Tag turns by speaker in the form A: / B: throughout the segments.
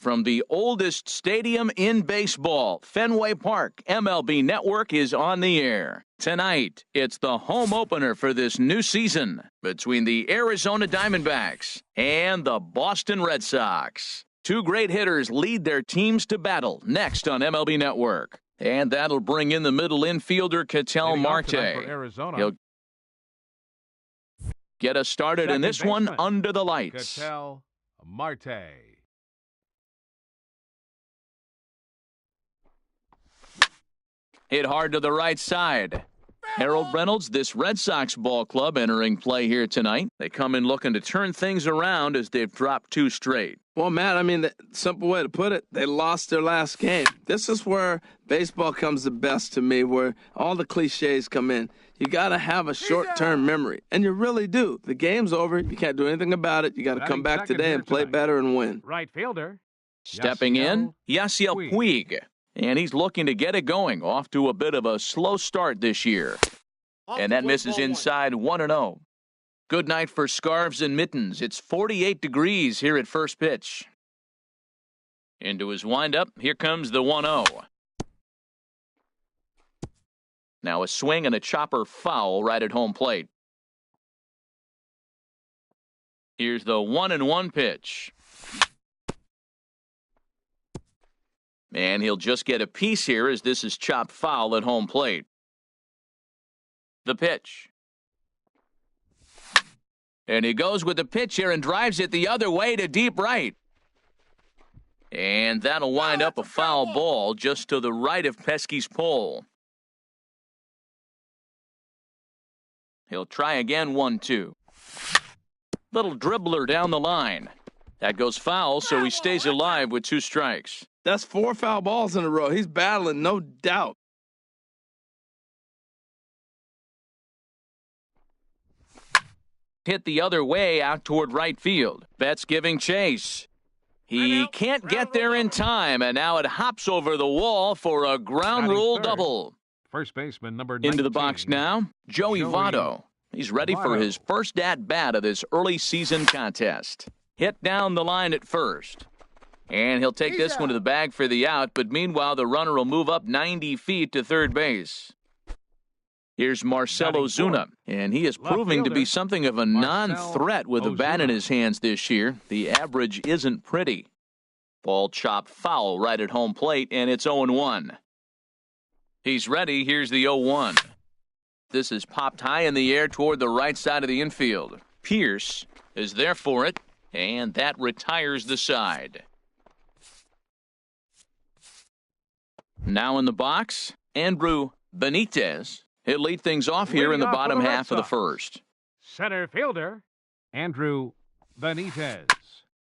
A: from the oldest stadium in baseball, Fenway Park, MLB Network is on the air. Tonight, it's the home opener for this new season between the Arizona Diamondbacks and the Boston Red Sox. Two great hitters lead their teams to battle next on MLB Network. And that'll bring in the middle infielder, Ketel Marte. He'll get us started in this one under the lights.
B: Ketel Marte.
A: Hit hard to the right side. Harold Reynolds, this Red Sox ball club entering play here tonight. They come in looking to turn things around as they've dropped two straight.
C: Well, Matt, I mean, the simple way to put it, they lost their last game. This is where baseball comes the best to me, where all the cliches come in. You got to have a short-term memory, and you really do. The game's over. You can't do anything about it. You got to come back today and play better and win.
B: Right fielder.
A: Stepping in, Yasiel Puig. And he's looking to get it going, off to a bit of a slow start this year. And that misses inside 1-0. Good night for scarves and mittens. It's 48 degrees here at first pitch. Into his windup, here comes the 1-0. Now a swing and a chopper foul right at home plate. Here's the 1-1 pitch. And he'll just get a piece here as this is chopped foul at home plate. The pitch. And he goes with the pitch here and drives it the other way to deep right. And that'll wind up a foul ball just to the right of Pesky's pole. He'll try again, 1-2. Little dribbler down the line. That goes foul, so he stays alive with 2 strikes.
C: That's 4 foul balls in a row. He's battling, no doubt.
A: Hit the other way out toward right field. Betts giving chase. He can't get there in time, and now it hops over the wall for a ground rule double.
B: First baseman number 19.
A: Into the box now, Joey Votto. He's ready for his first at-bat of this early season contest. Hit down the line at first. And he'll take this one to the bag for the out, but meanwhile the runner will move up 90 feet to third base. Here's Marcell Ozuna, and he is proving to be something of a non-threat with a bat in his hands this year. The average isn't pretty. Ball chopped foul right at home plate, and it's 0-1. He's ready. Here's the 0-1. This is popped high in the air toward the right side of the infield. Pierce is there for it, and that retires the side. Now in the box, Andrew Benitez. He'll lead things off here in the bottom half of the first.
B: Center fielder, Andrew Benitez.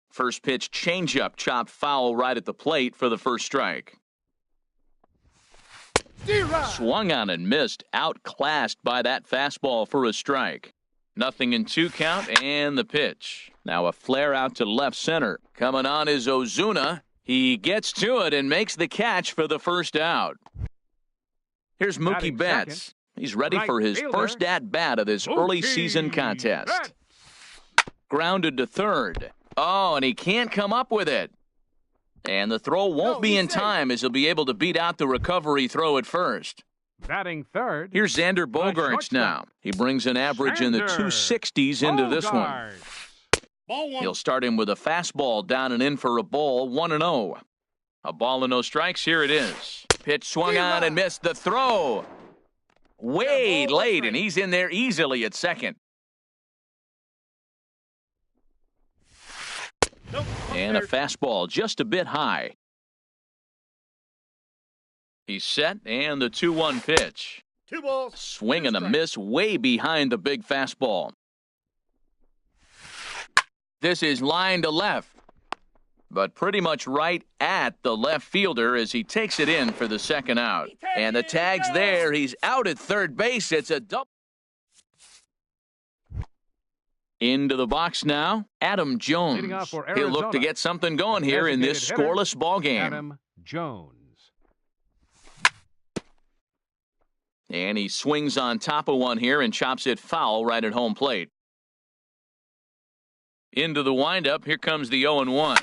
A: First pitch changeup chopped foul right at the plate for the first strike. Swung on and missed, outclassed by that fastball for a strike. 0-2 count and the pitch. Now a flare out to left center. Coming on is Ozuna. He gets to it and makes the catch for the first out. Here's Mookie Betts. He's ready for his first at-bat of this early season contest. Grounded to third. Oh, and he can't come up with it. And the throw won't be in time as he'll be able to beat out the recovery throw at first.
B: Batting third.
A: Here's Xander Bogaerts now. He brings an average in the 260s into this one. He'll start him with a fastball down and in for a ball, 1-0. A ball and no strikes, here it is. Pitch swung on and missed the throw. Way late, and he's in there easily at second. And a fastball just a bit high. He's set, and the 2-1 pitch.
D: 2 balls.
A: Swing and a miss way behind the big fastball. This is line to left, but pretty much right at the left fielder as he takes it in for the second out. And the tag's there. He's out at third base. It's a double. Into the box now, Adam Jones. He'll look to get something going here in this scoreless ball game.
B: Adam Jones.
A: And he swings on top of one here and chops it foul right at home plate. Into the windup, here comes the 0-1.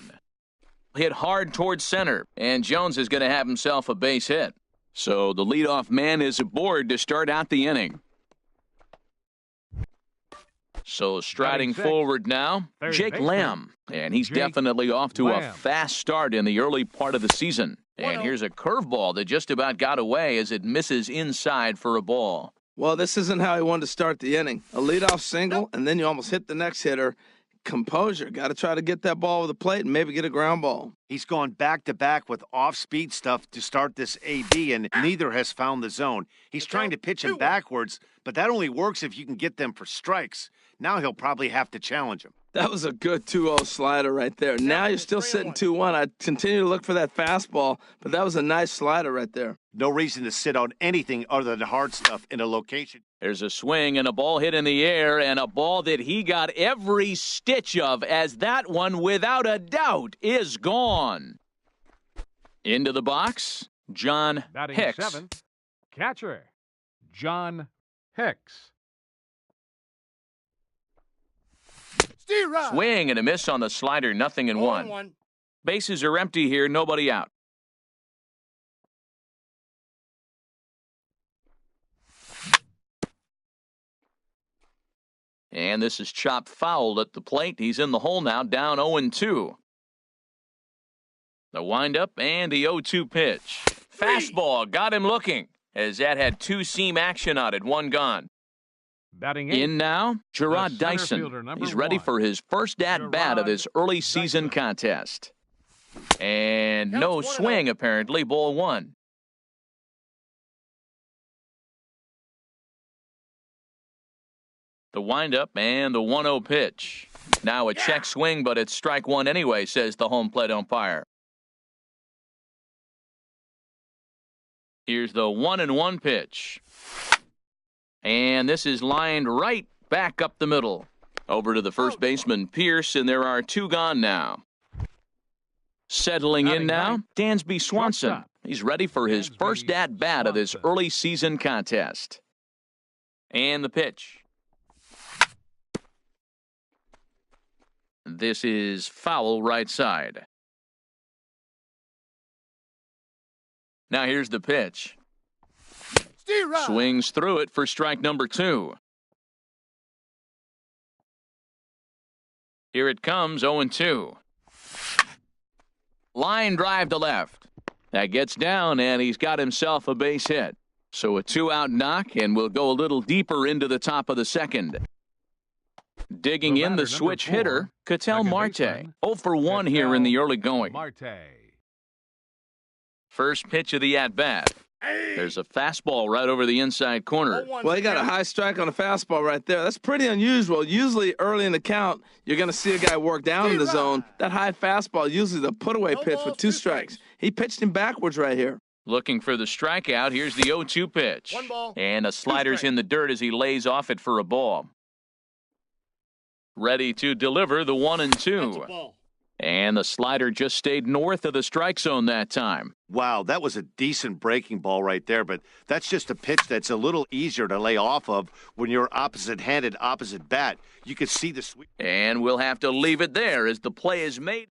A: hit hard towards center, and Jones is going to have himself a base hit. So the leadoff man is aboard to start out the inning. So striding forward now, Jake Lamb. And he's definitely off to a fast start in the early part of the season. And here's a curveball that just about got away as it misses inside for a ball.
C: Well, this isn't how he wanted to start the inning. A leadoff single, and then you almost hit the next hitter. Composure. Got to try to get that ball over the plate and maybe get a ground ball.
D: He's gone back-to-back with off-speed stuff to start this AB, and neither has found the zone. He's trying to pitch him backwards, but that only works if you can get them for strikes. Now he'll probably have to challenge him.
C: That was a good 2-0 slider right there. Now you're still sitting 2-1. I'd continue to look for that fastball, but that was a nice slider right there.
D: No reason to sit on anything other than hard stuff in a location.
A: There's a swing and a ball hit in the air, and a ball that he got every stitch of, as that one, without a doubt, is gone. Into the box, John Hicks.
B: Seventh, catcher, John Hicks.
A: Swing and a miss on the slider, 0-1. Bases are empty here, nobody out. And this is chopped foul at the plate. He's in the hole now, down 0-2. The windup and the 0-2 pitch. Fastball got him looking, as that had two-seam action on it, one gone.
B: Batting
A: in now, Gerard Dyson. He's ready for his first at-bat of this early season contest. And no swing, apparently, ball one. The windup and the 1-0 pitch. Now a check swing, but it's strike one anyway, says the home plate umpire. Here's the 1-1 pitch. And this is lined right back up the middle. Over to the first baseman, Pierce, and there are two gone now. Settling in now, Dansby Swanson. He's ready for his first at-bat of this early season contest. And the pitch. This is foul right side. Now here's the pitch. Swings through it for strike number 2. Here it comes, 0-2. Line drive to left. That gets down, and he's got himself a base hit. So a 2-out knock, and we'll go a little deeper into the top of the second. Digging in the switch hitter, Ketel Marte. 0 for 1 here in the early going. First pitch of the at-bat. There's a fastball right over the inside corner.
C: Well, he got a high strike on a fastball right there. That's pretty unusual. Usually early in the count, you're going to see a guy work down in the zone. That high fastball, usually the put-away pitch with 2 strikes. He pitched him backwards right here.
A: Looking for the strikeout. Here's the 0-2 pitch. And a slider's in the dirt as he lays off it for a ball. Ready to deliver the 1-2. And the slider just stayed north of the strike zone that time.
D: Wow, that was a decent breaking ball right there, but that's just a pitch that's a little easier to lay off of when you're opposite-handed, opposite bat. You could see the sweep.
A: And we'll have to leave it there as the play is made.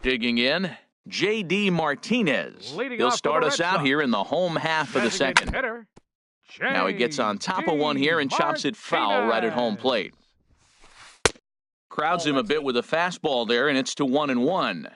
A: Digging in, J.D. Martinez. He'll start us out here in the home half of the second. Now he gets on top of one here and chops it foul right at home plate. Crowds him a bit with a fastball there, and it's to 1-1.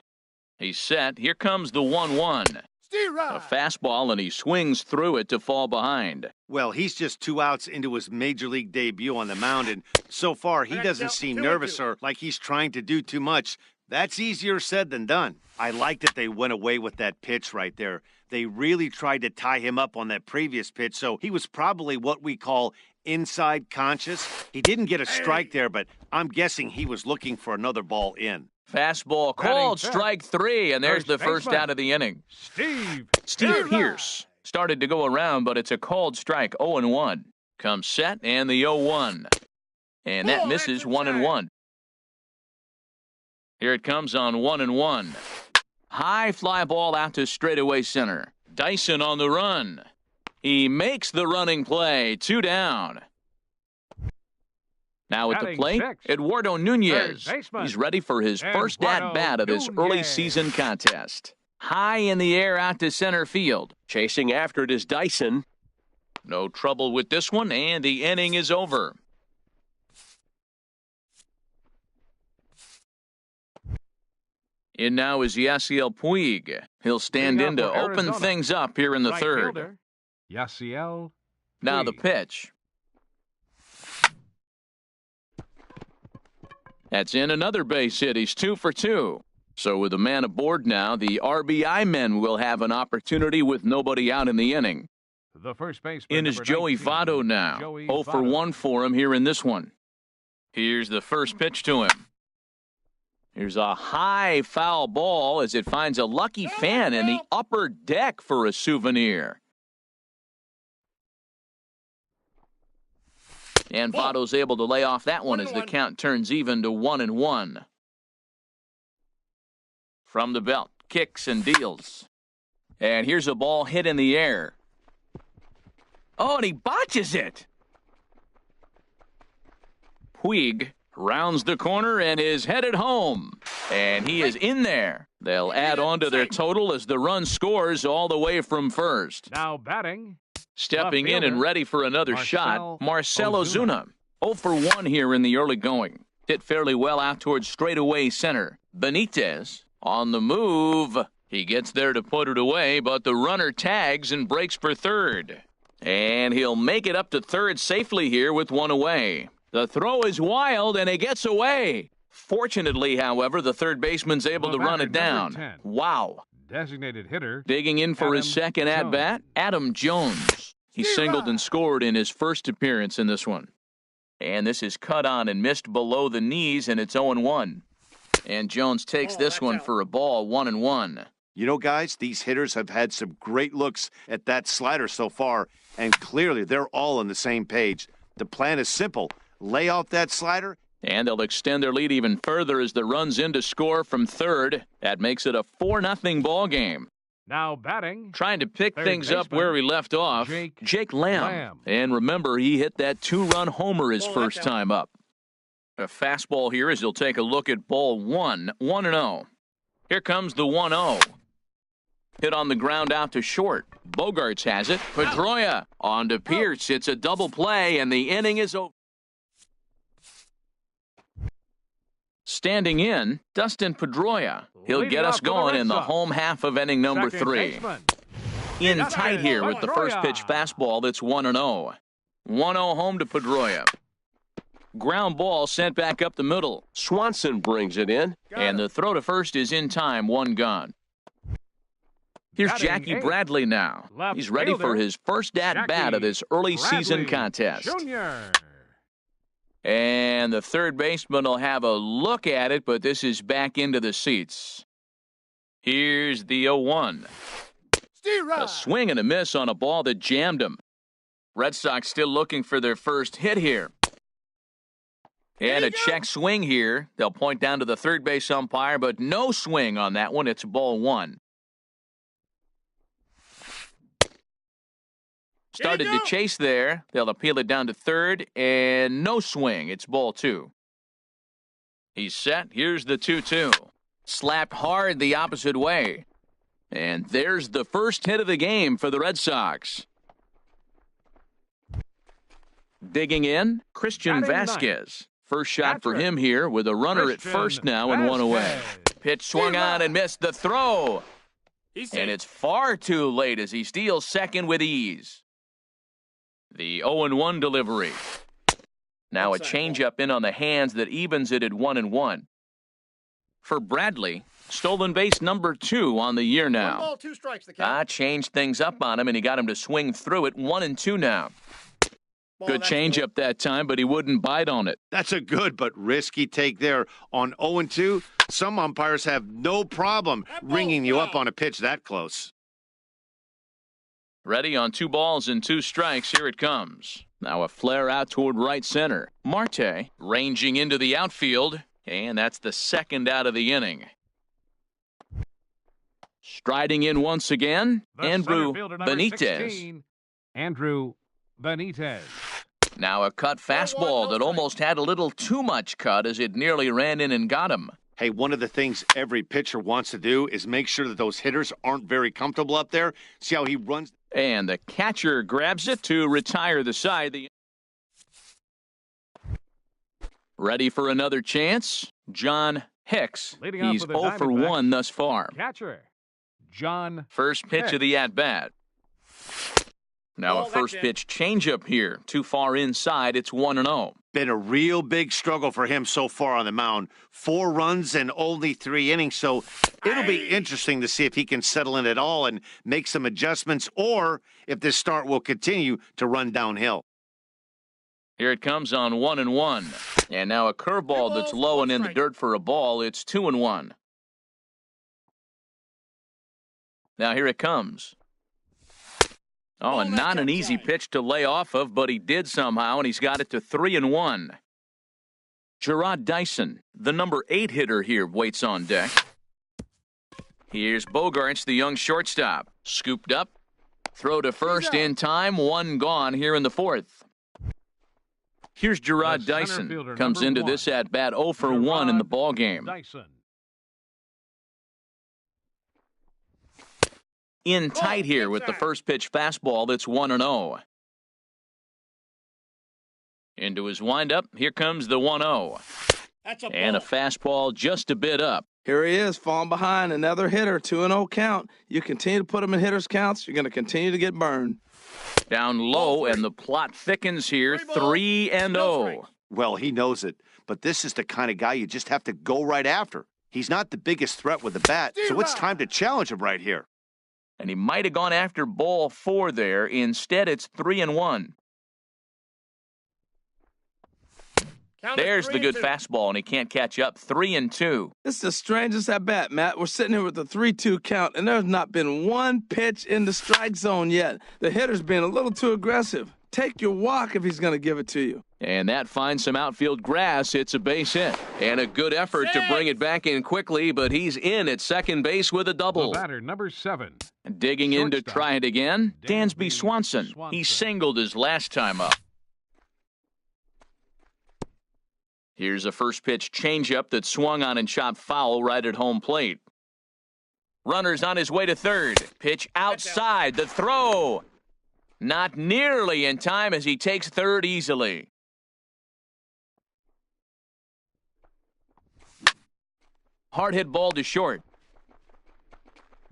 A: He's set. Here comes the 1-1. A fastball, and he swings through it to fall behind.
D: Well, he's just 2 outs into his major league debut on the mound, and so far he doesn't seem nervous or like he's trying to do too much. That's easier said than done. I like that they went away with that pitch right there. They really tried to tie him up on that previous pitch, so he was probably what we call inside conscious. He didn't get a strike there, but I'm guessing he was looking for another ball in.
A: Fastball called, strike 3, and there's the first out of the inning. Steve Pierce started to go around, but it's a called strike, 0-1. Comes set, and the 0-1. And that misses 1-1. Here it comes on 1-1. High fly ball out to straightaway center. Dyson on the run. He makes the running play, 2 down. Now at the
B: Batting
A: plate,
B: sixth,
A: Eduardo Nunez.
B: third baseman,
A: He's ready for his first
B: Eduardo
A: at-bat of this early
B: Nunez.
A: season contest. High in the air out to center field.
E: Chasing after it is Dyson.
A: No trouble with this one, and the inning is over. In now is Yasiel Puig. He'll stand
B: Leading
A: in
B: up
A: to
B: for
A: open
B: Arizona,
A: things up here in the
B: right
A: third.
B: fielder, Yasiel
A: Now the
B: Puig.
A: pitch. That's in another base hit. He's 2 for 2. So with a man aboard now, the RBI men will have an opportunity with nobody out in the inning.
B: The first baseman,
A: In is
B: number
A: Joey
B: 19,
A: Votto now.
B: Joey
A: 0 for
B: Votto.
A: 1 for him here in this one. Here's the first pitch to him. Here's a high foul ball as it finds a lucky fan in the upper deck for a souvenir. And Votto's able to lay off that one as the count turns even to 1-1. From the belt, kicks and deals. And here's a ball hit in the air. Oh, and he botches it. Puig rounds the corner and is headed home. And he is in there. They'll add on to their total as the run scores all the way from first.
B: Now batting,
A: Stepping
B: left
A: in and
B: fielder,
A: ready for another shot, Marcell Ozuna. 0 for 1 here in the early going. Hit fairly well out towards straightaway center. Benitez on the move. He gets there to put it away, but the runner tags and breaks for third. And he'll make it up to third safely here with one away. The throw is wild, and it gets away. Fortunately, however, the third baseman's able to run it down.
B: Number 10.
A: Wow.
B: designated hitter,
A: Digging in for his
B: Adam
A: second at-bat,
B: Jones.
A: Adam Jones. He singled and scored in his first appearance in this one. And this is cut on and missed below the knees, and it's 0-1. And Jones takes this one for a ball, 1-1.
D: You know, guys, these hitters have had some great looks at that slider so far, and clearly they're all on the same page. The plan is simple. Lay off that slider.
A: And they'll extend their lead even further as the run's in to score from third. That makes it a 4-0 ball game.
B: Now batting,
A: Trying to pick
B: third
A: things up
B: baseman,
A: where he left off,
B: Jake
A: Lamb.
B: Lamb.
A: And remember, he hit that 2-run homer his first time up. A fastball here as he'll take a look at ball 1, 1-0. Here comes the 1-0. Hit on the ground out to short. Bogarts has it. Pedroia on to Pierce. It's a double play, and the inning is over. Standing in, Dustin Pedroia. He'll
B: Leading
A: get us
B: off for the
A: going
B: Red
A: in the
B: Sox.
A: home half of inning number
B: second
A: 3.
B: baseman,
A: In
B: Dustin
A: tight here with the first pitch
B: Pedroia.
A: fastball that's 1-0. 1-0 home to Pedroia. Ground ball sent back up the middle.
E: Swanson brings it in.
A: And the throw to first is in time, one gone. Here's
B: Batting
A: Jackie
B: eighth,
A: Bradley now.
B: left
A: He's ready for
B: fielder,
A: his first at-bat
B: Jackie
A: of this early season
B: Bradley
A: contest.
B: Jr.
A: And the third baseman will have a look at it, but this is back into the seats. Here's the 0-1. A swing and a miss on a ball that jammed him. Red Sox still looking for their first hit here. And a check swing here. They'll point down to the third base umpire, but no swing on that one. It's ball 1. Started to chase there. They'll appeal it down to third, and no swing. It's ball 2. He's set. Here's the 2-2. Slapped hard the opposite way. And there's the first hit of the game for the Red Sox. Digging in, Christian
B: Batting
A: Vasquez. First shot for
B: Patrick
A: him here with a runner at
B: Christian
A: first now and one away.
B: Vasquez.
A: Pitch swung on and missed the throw. And it's far too late as he steals second with ease. The 0-1 delivery. Now a changeup in on the hands that evens it at 1-1. For Bradley, stolen base number 2 on the year now.
F: 1 ball, 2 strikes, the count.
A: Changed things up on him, and he got him to swing through it. 1-2 now.
F: Ball,
A: Good
F: that's
A: changeup that time, but he wouldn't bite on it.
D: That's a good but risky take there. On 0-2, some umpires have no problem ringing you up on a pitch that close.
A: Ready on 2 balls and 2 strikes. Here it comes. Now a flare out toward right center. Marte ranging into the outfield, and that's the second out of the inning. Striding in once again,
B: The
A: Andrew
B: center fielder, number
A: Benitez.
B: 16, Andrew Benitez.
A: Now a cut fastball that almost had a little too much cut as it nearly ran in and got him.
D: Hey, one of the things every pitcher wants to do is make sure that those hitters aren't very comfortable up there. See how he runs?
A: And the catcher grabs it to retire the side. Ready for another chance? John Hicks.
B: Leading off
A: He's
B: for the
A: 0 for
B: Diamondbacks.
A: 1 thus far.
B: Catcher, John
A: First pitch of the at-bat. Now a first pitch changeup here. Too far inside. It's 1-0.
D: Been a real big struggle for him so far on the mound. 4 runs and only 3 innings, so it'll be interesting to see if he can settle in at all and make some adjustments, or if this start will continue to run downhill.
A: Here it comes on 1-1. And now a curveball that's low and in the dirt for a ball. It's 2-1. Now here it comes. Oh, and not an easy pitch to lay off of, but he did somehow, and he's got it to 3-1. Jarrod Dyson, the number 8 hitter here, waits on deck. Here's Bogaerts, the young shortstop. Scooped up. Throw to first in time. 1 gone here in the 4th. Here's Jarrod Dyson. Comes into this at-bat 0 for 1 in the ballgame.
B: Dyson.
A: In tight here with the first pitch fastball that's 1-0. Into his windup. Here comes the 1-0. And a fastball just a bit up.
C: Here he is, falling behind another hitter, 2-0 count. You continue to put him in hitters' counts, you're going to continue to get burned.
A: Down low, and the plot thickens here, 3-0.
D: Well, he knows it, but this is the kind of guy you just have to go right after. He's not the biggest threat with the bat, so it's time to challenge him right here.
A: And he might have gone after ball 4 there. Instead, it's 3-1. There's the good fastball, and he can't catch up. 3-2.
C: This is the strangest at bat, Matt. We're sitting here with a 3-2 count, and there's not been one pitch in the strike zone yet. The hitter's been a little too aggressive. Take your walk if he's going to give it to you.
A: And that finds some outfield grass. It's a base hit. And a good effort to bring it back in quickly, but he's in at second base with a double.
B: The batter, number 7.
A: Digging in to try it again, Dansby Swanson. He singled his last time up. Here's a first pitch changeup that swung on and chopped foul right at home plate. Runner's on his way to third. Pitch outside. The throw. Not nearly in time as he takes third easily. Hard hit ball to short.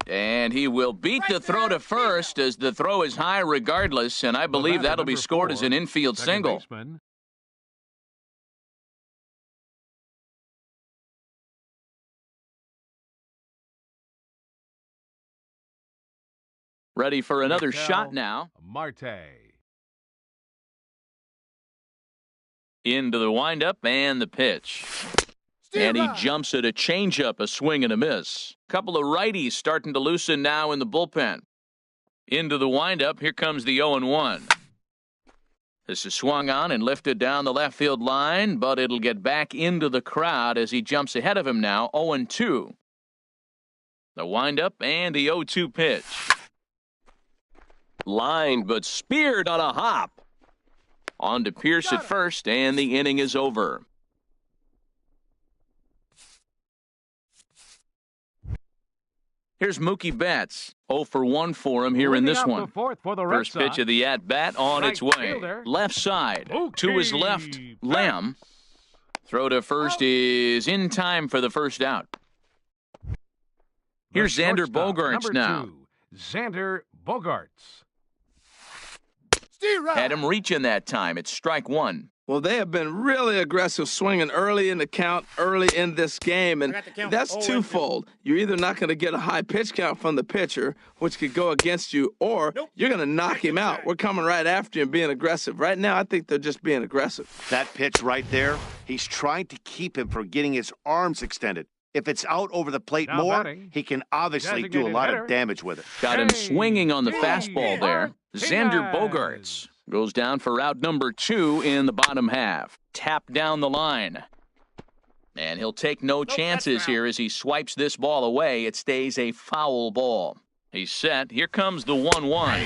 A: And he will beat the throw to first as the throw is high regardless, and I believe that'll be scored as an infield single. Ready for another shot now.
B: Marte.
A: Into the windup and the pitch. And he jumps at a changeup, a swing and a miss. Couple of righties starting to loosen now in the bullpen. Into the windup, here comes the 0-1. This is swung on and lifted down the left field line, but it'll get back into the crowd as he jumps ahead of him now, 0-2. The windup and the 0-2 pitch. Lined but speared on a hop. On to Pierce at first, and the inning is over. Here's Mookie Betts. 0 for 1 for him here in this one. First pitch of the at-bat on its way. Left side. To his left, Lamb. Throw to first is in time for the first out. Here's Xander Bogaerts now.
B: Xander Bogaerts.
A: Had him reaching that time. It's strike 1.
C: Well, they have been really aggressive swinging early in the count, early in this game, and that's twofold. You're either not going to get a high pitch count from the pitcher, which could go against you, or you're going to knock him out. We're coming right after you and being aggressive. Right now, I think they're just being aggressive.
D: That pitch right there, he's trying to keep him from getting his arms extended. If it's out over the plate more, he can obviously do a lot of damage with it.
A: Got him swinging on the fastball there. Xander Bogaerts goes down for out number 2 in the bottom half. Tap down the line. And he'll take no chances here as he swipes this ball away. It stays a foul ball. He's set. Here comes the 1-1.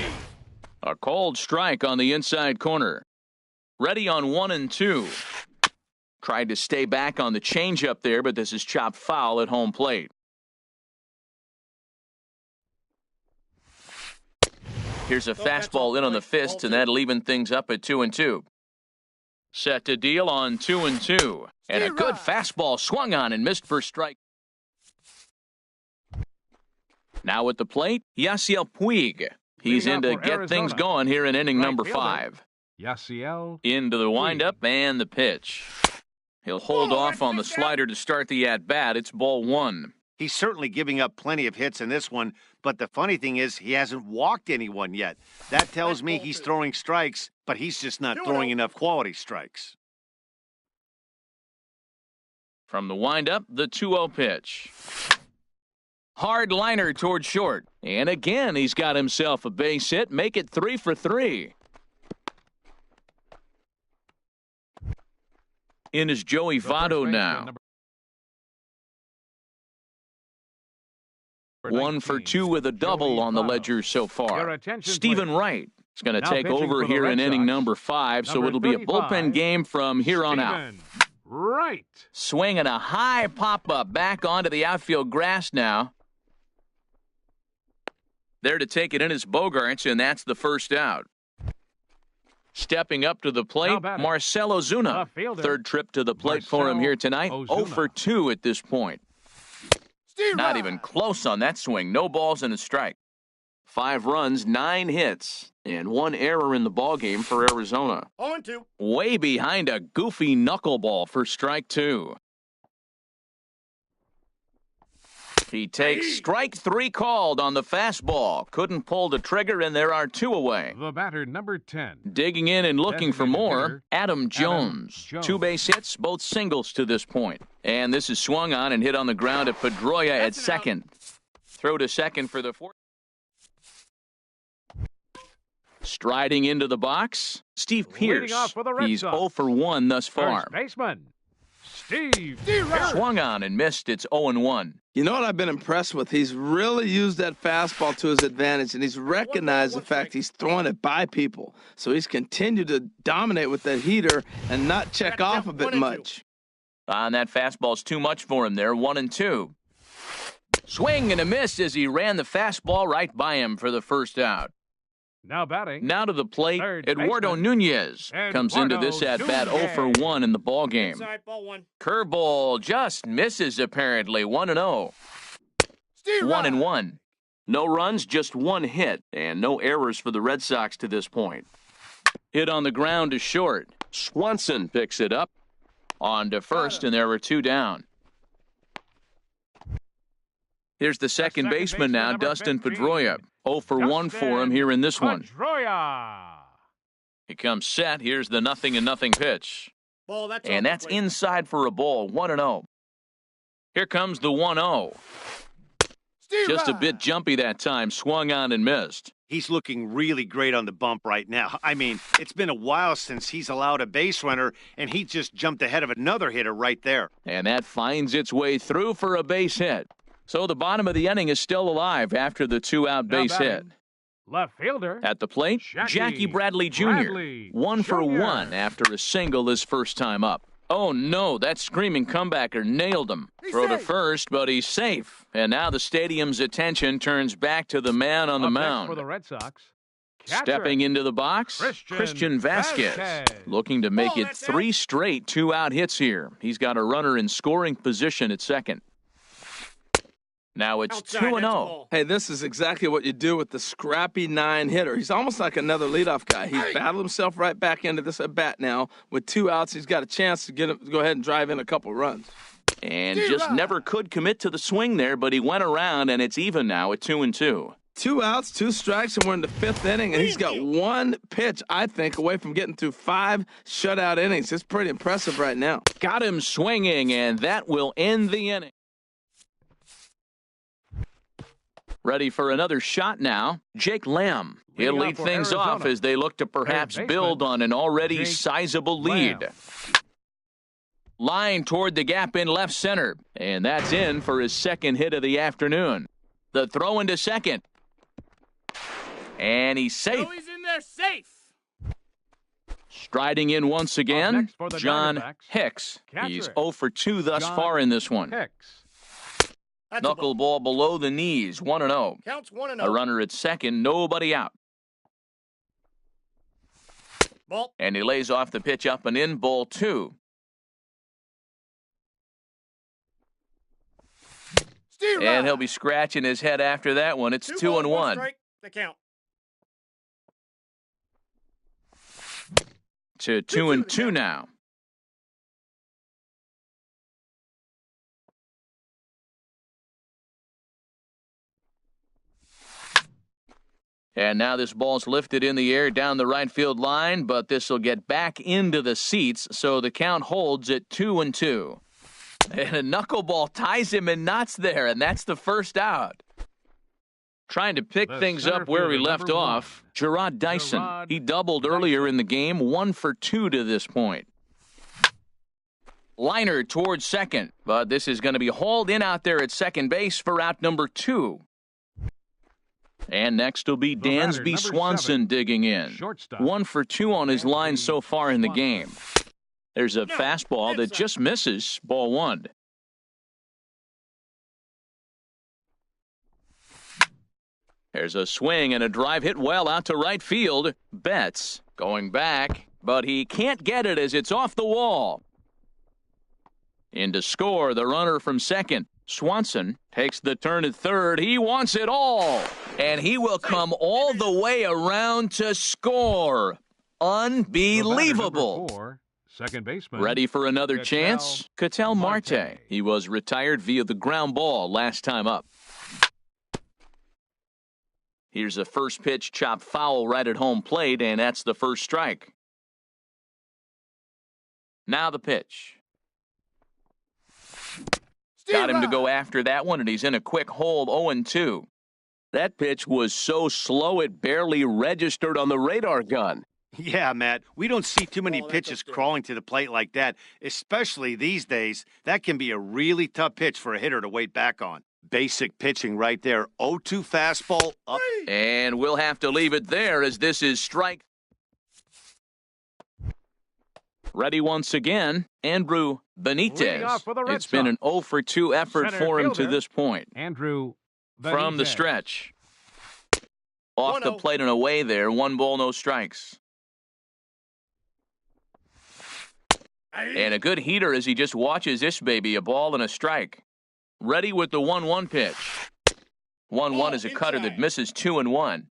A: A called strike on the inside corner. Ready on 1 and 2. Tried to stay back on the changeup there, but this is chopped foul at home plate. Here's a fastball in on the fist, and that'll even things up at 2 and 2. Set to deal on 2 and 2. And a good fastball swung on and missed for strike. Now at the plate, Yasiel Puig. He's in to get things going here in inning number 5.
B: Yasiel.
A: Into the windup and the pitch. He'll hold off on the slider to start the at-bat. It's ball 1.
D: He's certainly giving up plenty of hits in this one, but the funny thing is he hasn't walked anyone yet. That tells me he's throwing strikes, but he's just not throwing enough quality strikes.
A: From the windup, the 2-0 pitch. Hard liner toward short. And again, he's got himself a base hit. Make it 3 for 3. In is Joey Votto now. 1 for 2 with a double on the ledger so far. Stephen Wright is going to take over here in inning number 5, so it'll be a bullpen game from here on out.
B: Right.
A: Swinging a high pop-up back onto the outfield grass now. There to take it in is Bogaerts, and that's the first out. Stepping up to the plate, Marcell Ozuna. Third trip to the plate for him here tonight. 0 for 2 at this point. Not even close on that swing. No balls and a strike. 5 runs, 9 hits, and 1 error in the ballgame for Arizona.
F: 0-2.
A: Way behind a goofy knuckleball for strike 2. He takes strike 3 called on the fastball. Couldn't pull the trigger, and there are 2 away.
B: The batter, number 10.
A: Digging in and looking for more, Adam Jones. 2 base hits, both singles to this point. And this is swung on and hit on the ground at Pedroia at second. Throw to second for the 4th. Striding into the box, Steve Pearce. He's 0 for 1 thus far.
B: First baseman, Steve Pearce.
A: Swung on and missed. It's 0-1.
C: You know what I've been impressed with? He's really used that fastball to his advantage, and he's recognized the fact he's throwing it by people. So he's continued to dominate with that heater and not check off a bit much.
A: On that fastball's too much for him there. 1-2. Swing and a miss as he ran the fastball right by him for the first out.
B: Now batting.
A: Now to the plate, Eduardo Nunez comes into this at-bat 0 for 1 in the ballgame. Curveball just misses apparently. 1-0. 1-1. No runs, just 1 hit, and no errors for the Red Sox to this point. Hit on the ground to short. Swanson picks it up. On to first, and there were 2 down. Here's the second baseman now, Dustin Pedroia. 0 for 1 for him here in this one. He comes set. Here's the 0-0 pitch. And that's inside for a ball. 1-0. Here comes the 1-0. Just a bit jumpy that time. Swung on and missed.
D: He's looking really great on the bump right now. I mean, it's been a while since he's allowed a base runner, and he just jumped ahead of another hitter right there.
A: And that finds its way through for a base hit. So the bottom of the inning is still alive after the 2-out base hit.
B: Left fielder.
A: At the plate, Jackie Bradley Jr. 1 for 1 after a single his first time up. Oh no, that screaming comebacker nailed him. Throw to first, but he's safe. And now the stadium's attention turns back to the man on the mound.
B: For the Red Sox.
A: Stepping into the box, Christian Vasquez. Looking to make it 3 straight 2-out hits here. He's got a runner in scoring position at second. Now it's 2-0.
C: Hey, this is exactly what you do with the scrappy 9 hitter. He's almost like another leadoff guy. He's battled himself right back into this at bat now. With 2 outs, he's got a chance to go ahead and drive in a couple runs.
A: And just never could commit to the swing there, but he went around, and it's even now at 2-2.
C: 2 outs, 2 strikes, and we're in the 5th inning, and he's got 1 pitch, I think, away from getting through 5 shutout innings. It's pretty impressive right now.
A: Got him swinging, and that will end the inning. Ready for another shot now, Jake Lamb. He'll lead things off as they look to perhaps build on an already sizable lead. Line toward the gap in left center, and that's in for his second hit of the afternoon. The throw into second. And he's safe.
F: He's in there safe.
A: Striding in once again,
B: next for the
A: John
B: Diamondbacks.
A: Hicks.
B: Catcher,
A: He's 0 for 2 thus
B: John
A: far in this one.
B: Hicks.
F: That's a ball.
A: Knuckleball below the knees, 1-0.
F: Counts 1-0.
A: A runner at second, nobody out.
F: Ball.
A: And he lays off the pitch up and in, ball 2.
F: Steve
A: And he'll be scratching his head after that one. It's 2-1.
F: Strike. The count.
A: To 2-2 now. And now this ball's lifted in the air down the right field line, but this will get back into the seats, so the count holds at 2-2. And a knuckleball ties him in knots there, and that's the first out. Trying to pick
B: The
A: things
B: center
A: up where we
B: fielder,
A: left
B: number one.
A: off, Gerard Dyson.
B: Gerard
A: He doubled earlier in the game, 1 for 2 to this point. Liner towards second, but this is going to be hauled in out there at second base for out number 2. And next will be
B: The batter,
A: Dansby
B: number
A: Swanson
B: 7,
A: digging in.
B: Shortstop.
A: 1 for 2 on his line
B: Dansby
A: so far in the
B: Swanson.
A: game. There's a fastball that just misses, ball 1. There's a swing and a drive hit well out to right field. Betts going back, but he can't get it as it's off the wall. In to score, the runner from second. Swanson takes the turn at third. He wants it all, and he will come all the way around to score.
B: The batter,
A: Unbelievable.
B: number 4, second baseman.
A: Ready for another
B: Ketel
A: chance? Ketel Marte.
B: Marte.
A: He was retired via the ground ball last time up. Here's a first pitch chopped foul right at home plate, and that's the first strike. Now the pitch. Got him to go after that one, and he's in a quick hole, 0-2. That pitch was so slow it barely registered on the radar gun.
D: Yeah, Matt, we don't see too many
F: Oh, that's
D: pitches
F: upstairs.
D: crawling to the plate like that, especially these days. That can be a really tough pitch for a hitter to wait back on. Basic pitching right there. 0-2 fastball up.
A: And we'll have to leave it there as this is strike. Ready once again, Andrew
B: Leading
A: Benitez.
B: off for the Red
A: It's been an
B: Sox.
A: 0 for 2 effort
B: Center
A: for him to
B: fielder,
A: this point.
B: Andrew
A: From the
B: Benitez.
A: stretch. Off the
F: 1-0.
A: plate and away there. 1 ball, no strikes. And a good heater as he just watches this baby, a ball and a strike. Ready with the 1-1 pitch. 1-1 is a cutter that misses 2-1.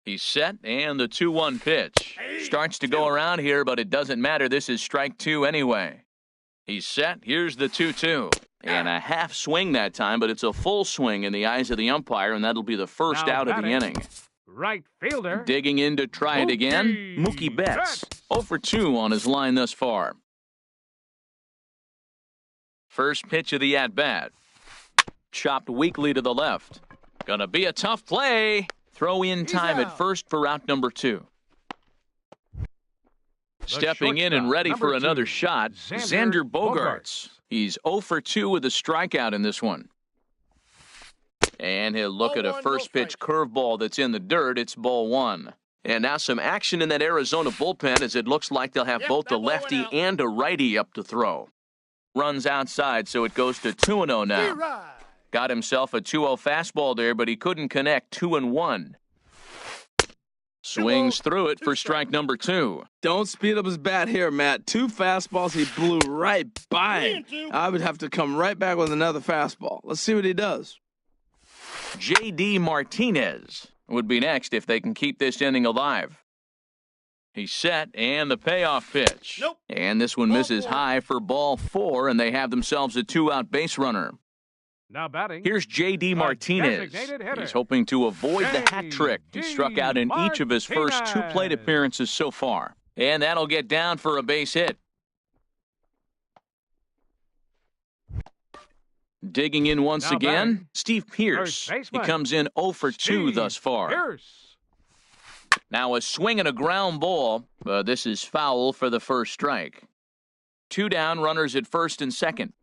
A: He's set, and the 2-1 pitch. Starts to go around here, but it doesn't matter. This is strike 2 anyway. He's set. Here's the 2-2. And a half swing that time, but it's a full swing in the eyes of the umpire, and that'll be the first
B: Now
A: out of the
B: batting,
A: inning.
B: Right fielder.
A: Digging in to try it again, Mookie Betts. 0 for 2 on his line thus far. First pitch of the at-bat. Chopped weakly to the left. Gonna be a tough play. Throw in time at
F: out.
A: first for out number 2. Stepping in and
B: shortstop,
A: ready for
B: number
A: another
B: 2,
A: shot,
B: Xander
A: Xander Bogaerts. He's 0 for 2 with a strikeout in this one. And he'll look at a
F: 0-1, no
A: first pitch
F: strike.
A: curveball that's in the dirt. It's ball 1. And now some action in that Arizona bullpen as it looks like they'll have
F: Yep,
A: both
F: that
A: the
F: ball went
A: lefty
F: out.
A: and a righty up to throw. Runs outside, so it goes to 2-0 now.
F: Right.
A: Got himself a 2-0 fastball there, but he couldn't connect. 2-1. Swings through it for strike number 2.
C: Don't speed up his bat here, Matt. 2 fastballs, he blew right by him.
F: 3-2.
C: I would have to come right back with another fastball. Let's see what he does.
A: J.D. Martinez would be next if they can keep this inning alive. He's set, and the payoff pitch.
F: Nope.
A: And this one
F: Ball
A: misses
F: 4.
A: high for ball 4, and they have themselves a 2-out base runner.
B: Now batting.
A: Here's J.D. Martinez.
B: designated hitter.
A: He's hoping to avoid the hat trick. He
B: J.D.
A: struck out in each of his first 2 plate
B: Martinez.
A: appearances so far. And that'll get down for a base hit. Digging in once
B: Now
A: again,
B: batting.
A: Steve Pierce.
B: First baseman.
A: He comes in 0 for 2
B: Steve
A: thus far.
B: Pierce.
A: Now a swing and a ground ball, but this is foul for the first strike. 2 down, runners at first and second.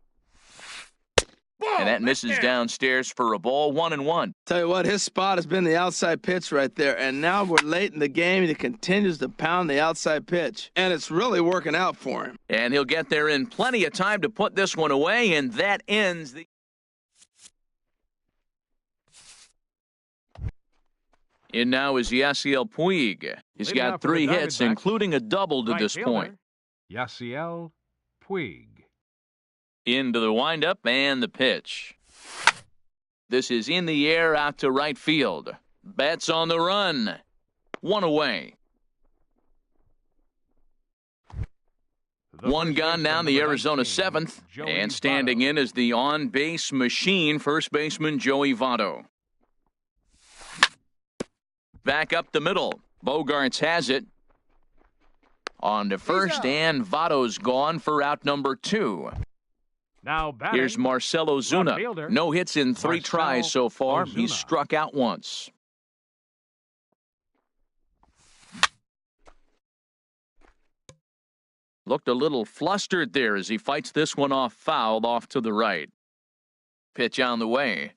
F: Ball.
A: And that misses
F: Left hand.
A: downstairs for a ball, 1-1.
C: Tell you what, his spot has been the outside pitch right there, and now we're late in the game, and he continues to pound the outside pitch, and it's really working out for him.
A: And he'll get there in plenty of time to put this one away, and that ends the... In now is Yasiel Puig. He's
B: Leading
A: got
B: off for the
A: 3 hits,
B: Diamondbacks,
A: including a double to
B: right
A: this
B: fielder,
A: point.
B: Yasiel Puig.
A: Into the windup and the pitch. This is in the air out to right field. Bats on the run. 1 away.
B: The
A: 1
B: first
A: gone
B: baseman,
A: now in the
B: number
A: Arizona
B: 19,
A: 7th.
B: Joey
A: And standing
B: Votto.
A: in is the on-base machine, first baseman Joey Votto. Back up the middle. Bogarts has it. On to first, and Votto's gone for out number 2.
B: Now batting.
A: Here's Marcell Ozuna.
B: Left fielder,
A: No hits in 3
B: Marcell
A: tries so far. He's
B: Ozuna.
A: struck out once. Looked a little flustered there as he fights this one off foul off to the right. Pitch on the way.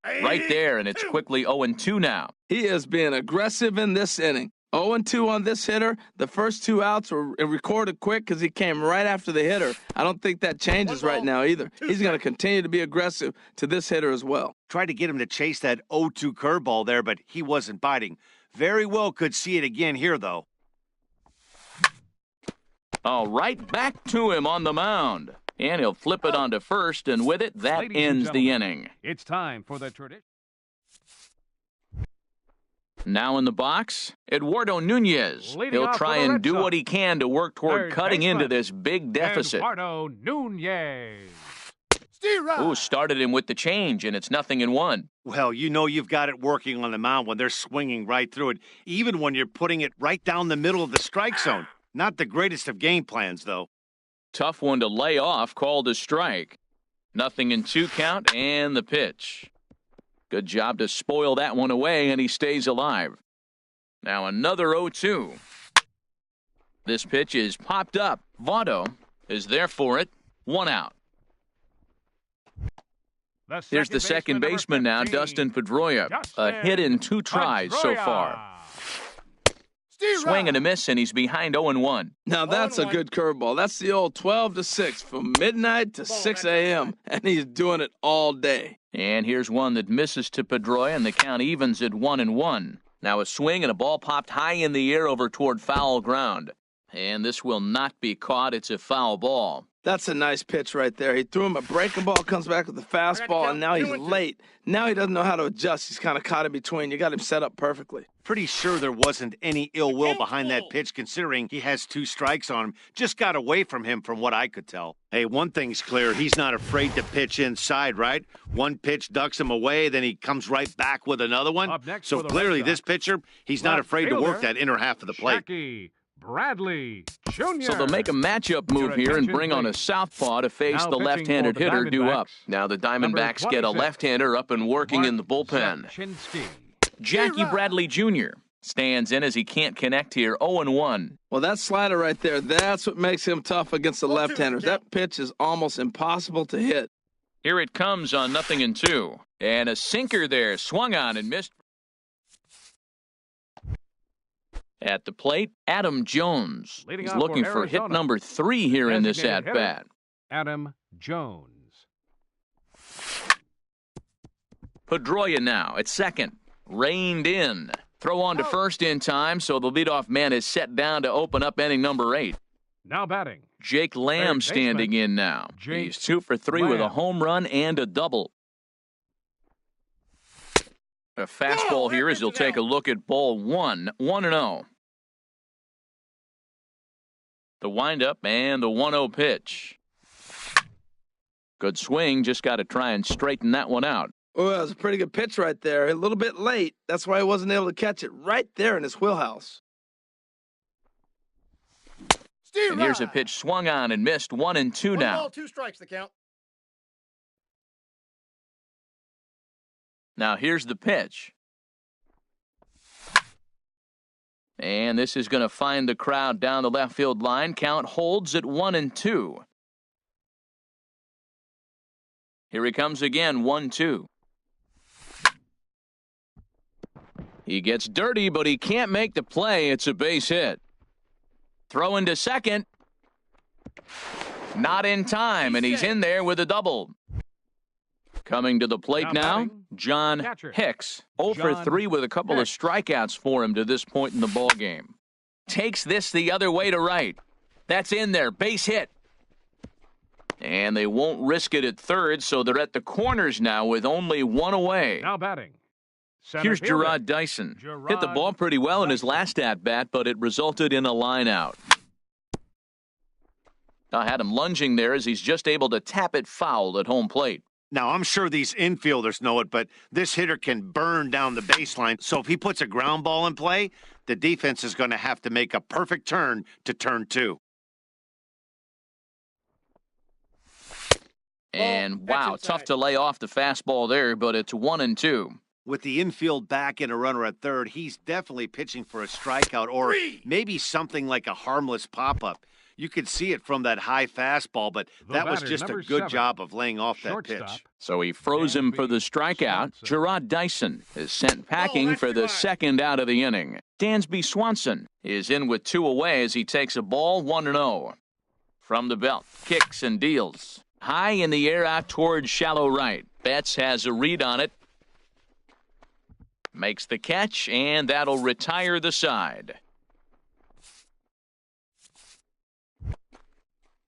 A: Right there, and it's quickly 0-2 now.
C: He is being aggressive in this inning. 0-2 on this hitter. The first 2 outs were recorded quick because he came right after the hitter. I don't think that changes right now either. He's going to continue to be aggressive to this hitter as well.
D: Tried to get him to chase that 0-2 curveball there, but he wasn't biting. Very well could see it again here, though.
A: Oh, right back to him on the mound. And he'll flip it onto first, and with it, that
B: Ladies and
A: ends the
B: gentlemen,
A: inning.
B: It's time for the tradition.
A: Now in the box, Eduardo Nunez.
B: Leading
A: He'll
B: off
A: try
B: for the
A: and
B: Red
A: do
B: Sox.
A: what he can to work toward
B: Third
A: cutting
B: baseman,
A: into this big deficit.
B: Eduardo Nunez.
F: Steve Ryan.
A: Ooh, started him with the change, and it's 0-1.
D: Well, you know you've got it working on the mound when they're swinging right through it, even when you're putting it right down the middle of the strike zone. Not the greatest of game plans, though.
A: Tough one to lay off, called a strike. 0-2 count, and the pitch. Good job to spoil that one away, and he stays alive. Now another 0-2. This pitch is popped up. Votto is there for it. 1 out. Here's the second baseman now, Dustin Pedroia. A hit in 2 tries so far. Swing and a miss, and he's behind 0-1.
C: Now that's a good curveball. That's the old 12-6 from midnight to 6 a.m., and he's doing it all day.
A: And here's one that misses to Pedroia, and the count evens at 1-1. Now a swing and a ball popped high in the air over toward foul ground. And this will not be caught. It's a foul ball.
C: That's a nice pitch right there. He threw him a breaking ball, comes back with a fastball, and now he's late. Now he doesn't know how to adjust. He's kind of caught in between. You got him set up perfectly.
D: Pretty sure there wasn't any ill will behind that pitch, considering he has 2 strikes on him. Just got away from him from what I could tell. Hey, one thing's clear. He's not afraid to pitch inside, right? One pitch ducks him away, then he comes right back with another one.
B: Up next
D: So
B: for the
D: clearly
B: Red
D: this
B: Sox,
D: pitcher, he's not
B: left
D: afraid to work
B: fielder,
D: that inner half of the plate.
B: Jackie Bradley Jr.
A: So they'll make a matchup move here and bring on a southpaw to face
B: Now
A: the
B: pitching
A: left-handed
B: for the
A: hitter due up.
B: Diamondbacks,
A: Now the
B: number
A: Diamondbacks get a
B: 26,
A: left-hander up and working in the
B: Mark
A: bullpen.
B: Zaczynski.
A: Jackie Bradley Jr. stands in as he can't connect here, 0-1.
C: Well, that slider right there, that's what makes him tough against the left-handers. That pitch is almost impossible to hit.
A: Here it comes on 0-2. And a sinker there, swung on and missed. At the plate, Adam Jones.
B: Leading
A: He's
B: off for
A: looking for hit
B: Arizona.
A: number 3 here in this
B: Designated hitter.
A: at-bat.
B: Adam Jones.
A: Pedroia now at second. Reined in. Throw on to first in time, so the leadoff man is set down to open up inning number 8.
B: Now batting.
A: Jake Lamb
B: Third
A: standing
B: baseman,
A: in now.
B: Jake
A: He's 2 for 3 with a
B: Lamb.
A: home run and a double. A fastball here as he'll take a look at ball 1, 1-0. The windup and the 1-0 pitch. Good swing, just got to try and straighten that one out.
C: Oh, that was a pretty good pitch right there. A little bit late. That's why he wasn't able to catch it right there in his wheelhouse.
F: Steve
A: And here's a
F: Ryan.
A: pitch swung on and missed, 1-2
F: One
A: now.
F: ball, 2 strikes the count.
A: Now here's the pitch. And this is going to find the crowd down the left field line. Count holds at 1-2. Here he comes again, 1-2. He gets dirty, but he can't make the play. It's a base hit. Throw into second. Not in time, and he's in there with a double. Coming to the plate now, John Hicks. 0 for 3 with a couple of strikeouts for him to this point in the ballgame. Takes this the other way to right. That's in there, base hit. And they won't risk it at third, so they're at the corners now with only one away.
B: Now batting.
A: Here's Gerard Dyson. Hit the ball pretty well in his last at-bat, but it resulted in a line-out. I had him lunging there as he's just able to tap it foul at home plate.
D: Now, I'm sure these infielders know it, but this hitter can burn down the baseline. So if he puts a ground ball in play, the defense is going to have to make a perfect turn to turn 2.
A: And wow, tough to lay off the fastball there, but it's 1-2.
D: With the infield back and a runner at third, he's definitely pitching for a strikeout or maybe something like a harmless pop-up. You could see it from that high fastball, but that was just a good job of laying off that pitch.
A: So he froze him for the strikeout. Gerard Dyson is sent packing for the second out of the inning. Dansby Swanson is in with 2 away as he takes a ball 1-0. From the belt, kicks and deals. High in the air out towards shallow right. Betts has a read on it. Makes the catch, and that'll retire the side.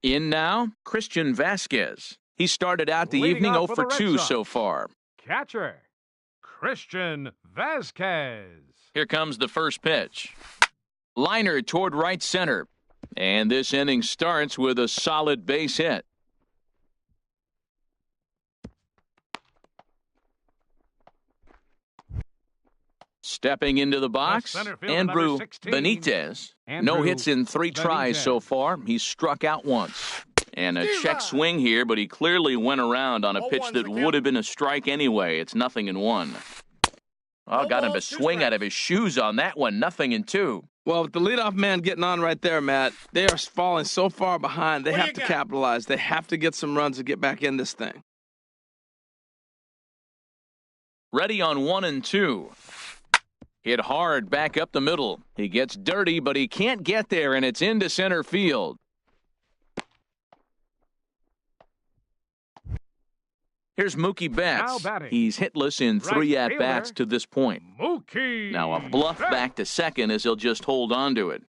A: In now, Christian Vasquez. He started out the evening 0 for 2 so far.
B: Catcher, Christian Vasquez.
A: Here comes the first pitch. Liner toward right center. And this inning starts with a solid base hit. Stepping into the box, Andrew Benitez. No hits in 3 tries so far. He's struck out once. And a check swing here, but he clearly went around on a pitch that would have been a strike anyway. It's 0-1. Oh, got him to swing out of his shoes on that one. 0-2.
C: Well, with the leadoff man getting on right there, Matt, they are falling so far behind. They have to capitalize. They have to get some runs to get back in this thing.
A: Ready on 1-2. Hit hard back up the middle. He gets dirty, but he can't get there, and it's into center field. Here's Mookie Betts. He's hitless in 3 at-bats to this point.
B: Mookie.
A: Now a bluff back to second as he'll just hold on to it.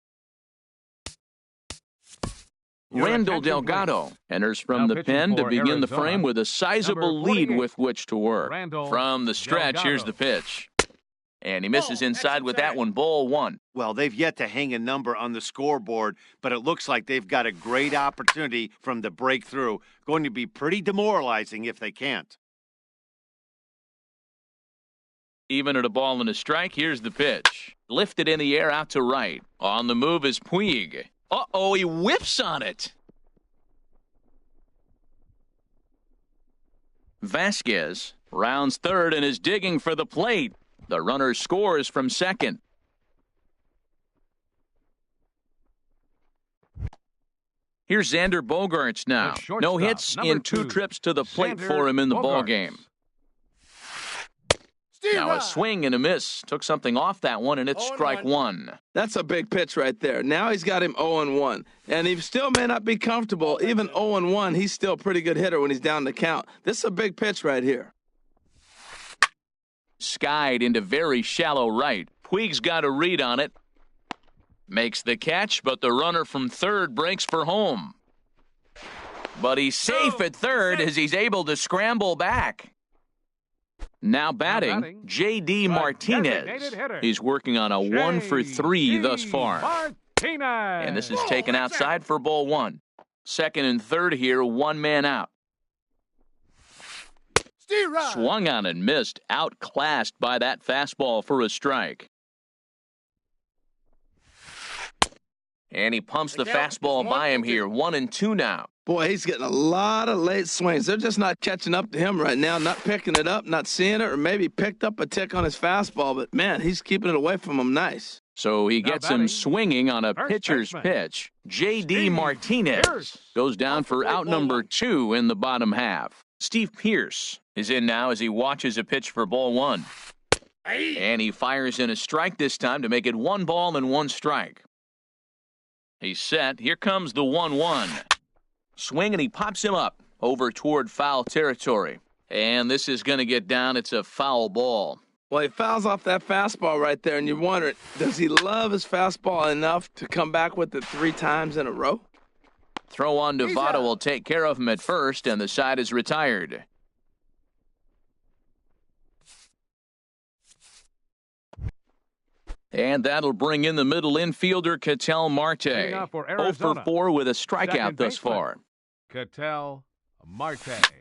A: Randall Delgado enters from the pen to begin the frame with a sizable lead with which to work. From the stretch, here's the pitch. And he misses inside with that one, ball 1.
D: Well, they've yet to hang a number on the scoreboard, but it looks like they've got a great opportunity from the breakthrough. Going to be pretty demoralizing if they can't.
A: Even at a ball and a strike, here's the pitch. Lifted in the air out to right. On the move is Puig. Uh-oh, he whiffs on it. Vasquez rounds third and is digging for the plate. The runner scores from second. Here's Xander Bogaerts now. No hits in 2 trips to the plate for him in the ballgame. Now a swing and a miss. Took something off that one, and it's strike 1.
C: That's a big pitch right there. Now he's got him 0-1. And he still may not be comfortable. Even 0-1, he's still a pretty good hitter when he's down the count. This is a big pitch right here.
A: Skied into very shallow right. Puig's got a read on it. Makes the catch, but the runner from third breaks for home. But he's safe at third as he's able to scramble back. Now batting, J.D. Martinez. He's working on a 1 for 3 thus far. And this is taken outside for ball 1. Second and third here, 1 man out. Swung on and missed, outclassed by that fastball for a strike. And he pumps the fastball by him here, 1-2 now.
C: Boy, he's getting a lot of late swings. They're just not catching up to him right now, not picking it up, not seeing it, or maybe picked up a tick on his fastball. But, man, he's keeping it away from him nice.
A: So he gets him swinging on a pitcher's pitch. J.D. Martinez goes down for out number 2 in the bottom half. Steve Pearce is in now as he watches a pitch for ball one. And he fires in a strike this time to make it 1 ball and 1 strike. He's set. Here comes the 1-1. Swing, and he pops him up over toward foul territory. And this is going to get down. It's a foul ball.
C: Well, he fouls off that fastball right there, and you're wondering, does he love his fastball enough to come back with it 3 times in a row?
A: Throw on to Votto will take care of him at first, and the side is retired. And that'll bring in the middle infielder, Ketel Marte. 0 for 4 with a strikeout thus far.
B: Ketel Marte.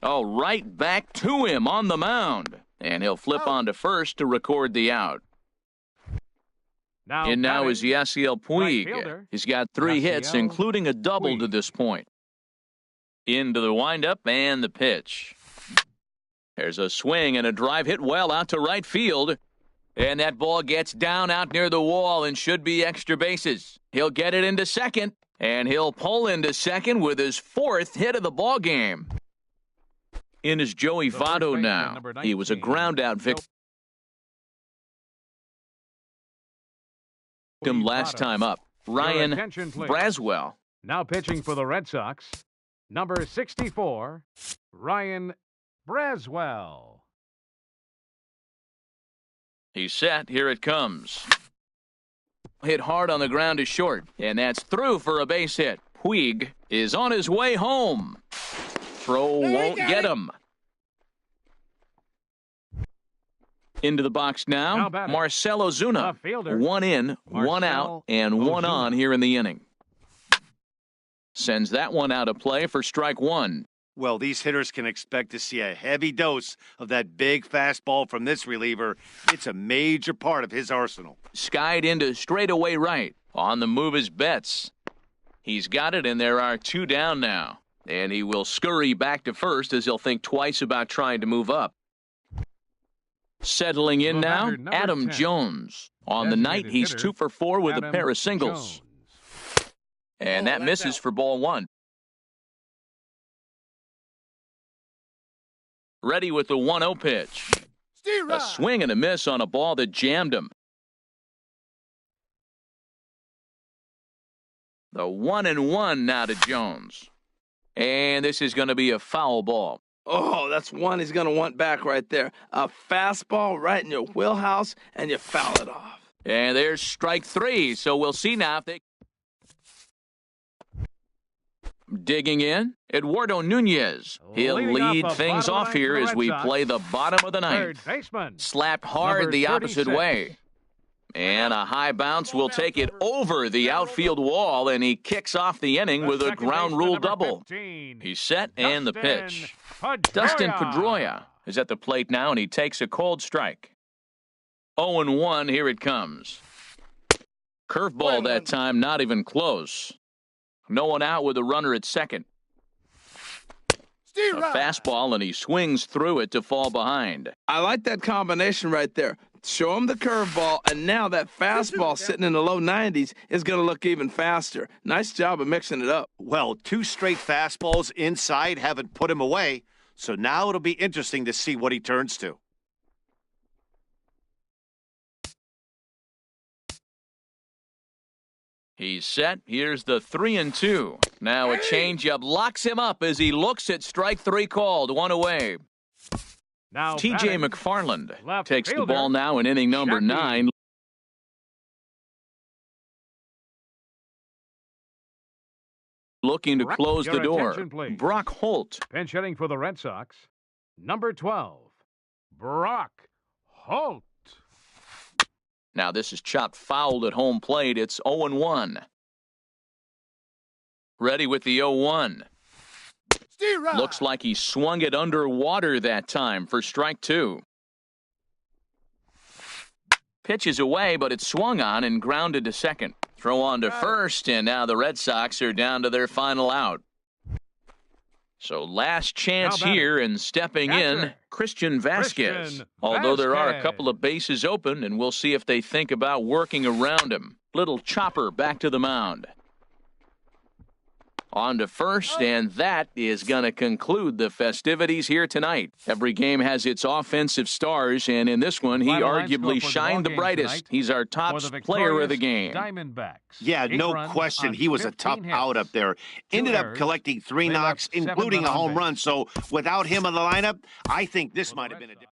A: Oh, right back to him on the mound. And he'll flip on to first to record the out. And now is Yasiel Puig. He's got 3 hits, including a double to this point. Into the windup and the pitch. There's a swing and a drive hit well out to right field. And that ball gets down out near the wall and should be extra bases. He'll get it into second, and he'll pull into second with his 4th hit of the ball game. In is Joey Votto now. He was a ground-out victim last time up. Ryan Braswell.
B: Now pitching for the Red Sox, number 64, Ryan Braswell.
A: He's set. Here it comes. Hit hard on the ground to short, and that's through for a base hit. Puig is on his way home. Throw won't get him. Into the box now, Marcell Ozuna. 1 in, 1 out, and 1 on here in the inning. Sends that one out of play for strike 1.
D: Well, these hitters can expect to see a heavy dose of that big fastball from this reliever. It's a major part of his arsenal.
A: Skied into straightaway right. On the move is Betts. He's got it, and there are 2 down now. And he will scurry back to first as he'll think twice about trying to move up. Settling in now, Adam 10. Jones. On the night, he's 2 for 4 with a pair of singles. And that misses for ball 1. Ready with the 1-0 pitch. A swing and a miss on a ball that jammed him. The 1-1 now to Jones. And this is going to be a foul ball.
C: Oh, that's one he's going to want back right there. A fastball right in your wheelhouse, and you foul it off.
A: And there's strike 3, so we'll see now if they... Digging in, Eduardo Nunez. He'll lead things off here as we play the bottom of the ninth. Slapped hard the opposite way. And a high bounce will take it over the outfield wall, and he kicks off the inning with a ground rule double. He's set, and the pitch. Dustin Pedroia is at the plate now, and he takes a cold strike. 0-1, here it comes. Curveball that time, not even close. No one out with a runner at second. A fastball, and he swings through it to fall behind.
C: I like that combination right there. Show him the curveball, and now that fastball sitting in the low 90s is going to look even faster. Nice job of mixing it up.
D: Well, 2 straight fastballs inside haven't put him away, so now it'll be interesting to see what he turns to.
A: He's set. Here's the 3-2. Now a changeup locks him up as he looks at strike 3 called. 1 away.
B: Now
A: T.J. McFarland takes the ball now in inning number 9. Looking to close the door. Brock Holt.
B: Pinch hitting for the Red Sox, number 12, Brock Holt.
A: Now this is chopped foul at home plate. It's 0-1. Ready with the 0-1. Looks like he swung it underwater that time for strike 2. Pitch is away, but it's swung on and grounded to second. Throw on to first, and now the Red Sox are down to their final out. So last chance here, and stepping in, Christian Vasquez. Although there are a couple of bases open, and we'll see if they think about working around him. Little chopper back to the mound. On to first, and that is going to conclude the festivities here tonight. Every game has its offensive stars, and in this one, he
B: Final line
A: arguably
B: score for the
A: shined the
B: ballgame
A: brightest.
B: tonight
A: He's our top
B: for the
A: player of the
B: victorious
A: game.
B: Diamondbacks.
D: Yeah,
B: 8
D: no
B: runs
D: question.
B: on
D: He was a
B: 15
D: tough
B: hits.
D: out up there.
B: 2
D: Ended up
B: errors.
D: collecting 3
B: They
D: knocks,
B: left 7
D: including
B: men
D: a
B: on
D: home
B: base.
D: run. So without him in the lineup, I think this
B: For the
D: might have
B: Red
D: been a
B: Sox.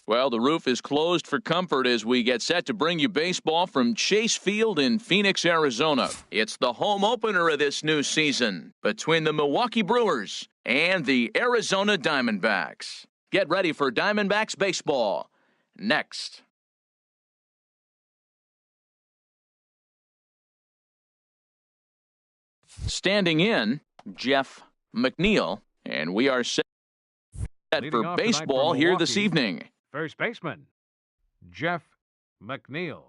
A: Well, the roof is closed for comfort as we get set to bring you baseball from Chase Field in Phoenix, Arizona. It's the home opener of this new season between the Milwaukee Brewers and the Arizona Diamondbacks. Get ready for Diamondbacks baseball next. Standing in, Jeff McNeil, and we are set
B: Leading
A: for
B: off tonight
A: baseball
B: for
A: here this
B: Milwaukee,
A: evening.
B: First baseman, Jeff McNeil.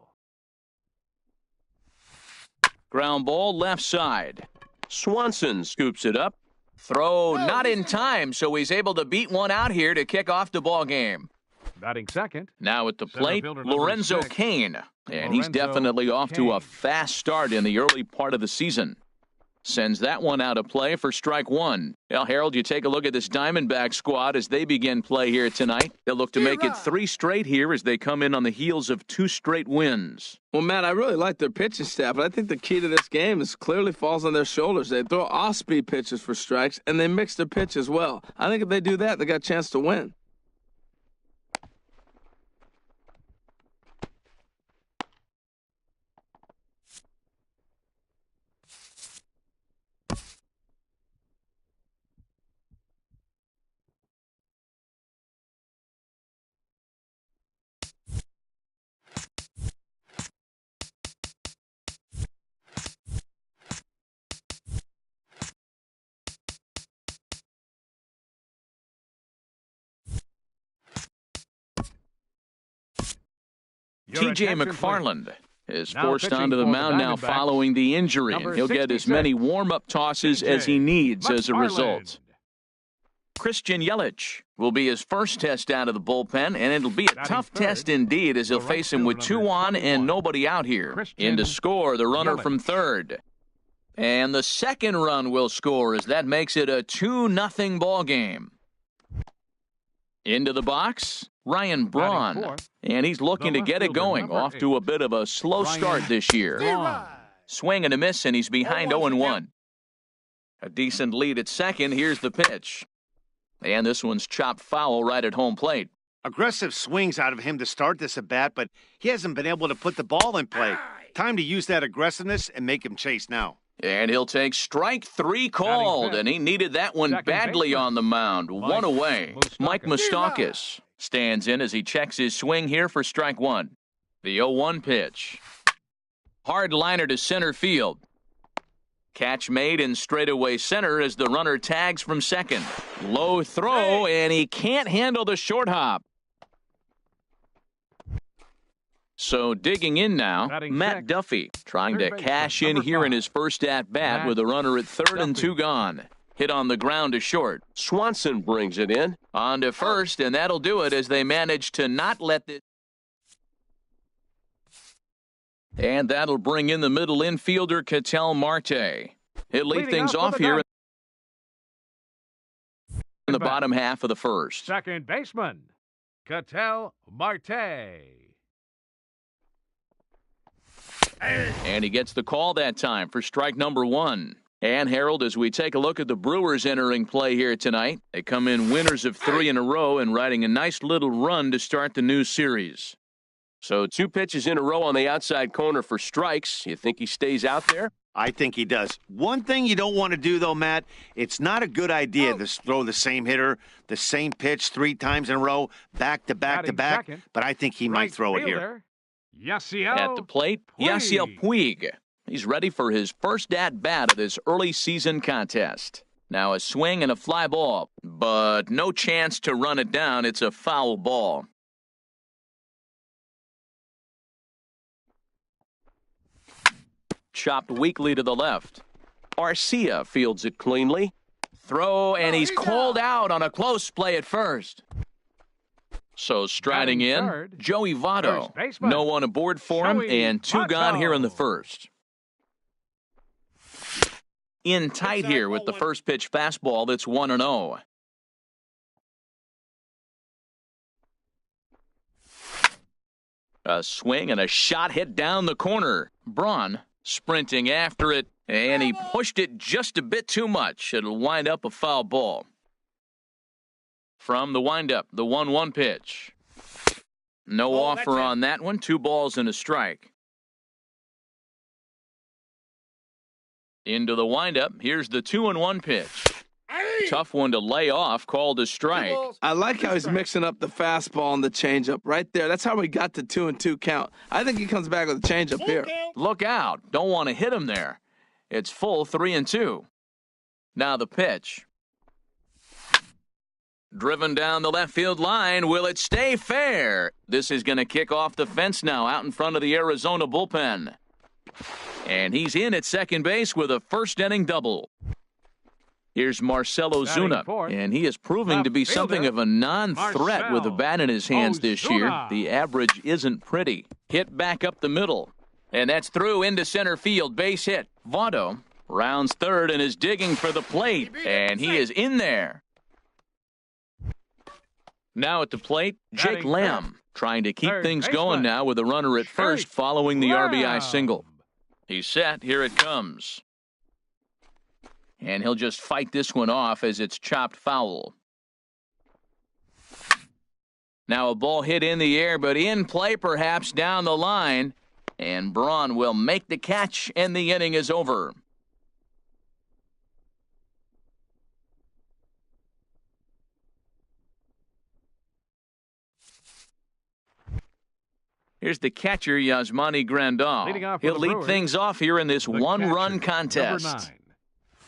A: Ground ball left side.
E: Swanson scoops it up.
A: Throw not in time, so he's able to beat one out here to kick off the ball game.
B: Batting second.
A: Now at the plate,
B: fielder number
A: Lorenzo
B: 6.
A: Cain. And he's
B: Lorenzo
A: definitely off to a
B: Cain.
A: fast start in the early part of the season. Sends that one out of play for strike one. Well, Harold, you take a look at this Diamondback squad as they begin play here tonight. They'll look to make it 3 straight here as they come in on the heels of 2 straight wins.
C: Well, Matt, I really like their pitching staff, but I think the key to this game is clearly falls on their shoulders. They throw off-speed pitches for strikes, and they mix their pitch as well. I think if they do that, they got a chance to win.
B: Your
A: T.J.
B: attention,
A: McFarland is
B: Now
A: forced
B: pitching
A: onto the
B: for the
A: mound now
B: Diamondbacks,
A: following the injury.
B: number
A: He'll get as
B: 66,
A: many warm-up tosses as he needs as a
B: McFarland.
A: result. Christian Yelich will be his first test out of the bullpen, and it'll be a
B: Batting
A: tough
B: third,
A: test indeed as he'll
B: the right
A: face him with
B: fielder,
A: 2 on
B: number
A: and
B: 21,
A: nobody out here.
B: Christian
A: In to score, the runner
B: Yelich.
A: from third. And the second run will score as that makes it a 2-0 ball game. Into the box, Ryan Braun.
B: Batting fourth,
A: And he's looking
B: the
A: to get it
B: left
A: going.
B: fielder,
A: Off
B: number
A: to a
B: 8,
A: bit of a slow
B: Ryan
A: start this year.
B: Braun.
A: Swing and a miss, and he's behind
F: 0-1.
A: 0-1. A decent lead at second. Here's the pitch. And this one's chopped foul right at home plate.
D: Aggressive swings out of him to start this at bat, but he hasn't been able to put the ball in play. Time to use that aggressiveness and make him chase now.
A: And he'll take strike 3 called,
B: fifth.
A: and he needed that one
B: Second
A: badly
B: baseman,
A: on the mound. One away.
B: Moustakas.
A: Mike Moustakas stands in as he checks his swing here for strike 1. The 0-1 pitch. Hard liner to center field. Catch made in straightaway center as the runner tags from second. Low throw, and he can't handle the short hop. So digging in now,
B: Batting
A: Matt
B: sixth,
A: Duffy trying to
B: third baseman,
A: cash in
B: number
A: here in
B: 5,
A: his first at-bat
B: Matt
A: with a runner at third and
B: Duffy.
A: 2 gone. Hit on the ground to short.
E: Swanson brings it in.
A: On to first, and that'll do it as they manage to not let the... And that'll bring in the middle infielder, Ketel Marte. He'll lead
B: Leading
A: things
B: up for
A: off
B: the
A: here in the
B: back.
A: bottom half of the first.
B: Second baseman, Ketel Marte.
A: And he gets the call that time for strike number 1. And Harold, as we take a look at the Brewers entering play here tonight, they come in winners of 3 in a row and riding a nice little run to start the new series.
E: So 2 pitches in a row on the outside corner for strikes. You think he stays out there?
D: I think he does. One thing you don't want to do, though, Matt, it's not a good idea to throw the same hitter, the same pitch 3 times in a row, back to back to
B: Batting
D: back,
B: second,
D: but I think he might
B: Right
D: throw it here.
B: fielder, Yasiel
A: At the plate,
B: Puig.
A: Yasiel Puig. He's ready for his first at-bat of this early season contest. Now a swing and a fly ball, but no chance to run it down. It's a foul ball. Chopped weakly to the left. Arcia fields it cleanly. Throw, and he's called out on a close play at first. So striding
B: Batting
A: in,
B: third,
A: Joey Votto.
B: first baseman,
A: No one aboard for him,
B: Joey
A: and 2 gone here in the
B: Votto.
A: first. In tight here with the first pitch fastball that's 1-0. A swing and a shot hit down the corner. Braun sprinting after it, and he pushed it just a bit too much. It'll wind up a foul ball. From the windup, the 1-1 pitch. No offer on that one. 2 balls and a strike. Into the windup. Here's the 2-1 pitch. Tough one to lay off, called a strike.
C: I like how he's mixing up the fastball and the changeup right there. That's how we got the 2-2 count. I think he comes back with a changeup here.
A: Look out. Don't want to hit him there. It's full 3-2. Now the pitch. Driven down the left field line. Will it stay fair? This is going to kick off the fence now out in front of the Arizona bullpen. And he's in at second base with a first-inning double. Here's Marcell Ozuna, and he is proving to be something of a non-threat with the bat in his hands this year. The average isn't pretty. Hit back up the middle, and that's through into center field. Base hit. Votto rounds third and is digging for the plate, and he is in there. Now at the plate, Jake Lamb trying to keep things going now with a runner at first following the RBI single. He's set. Here it comes. And he'll just fight this one off as it's chopped foul. Now a ball hit in the air, but in play perhaps down the line. And Braun will make the catch, and the inning is over. Here's the catcher, Yasmani Grandal. He'll lead things off here in this one-run contest.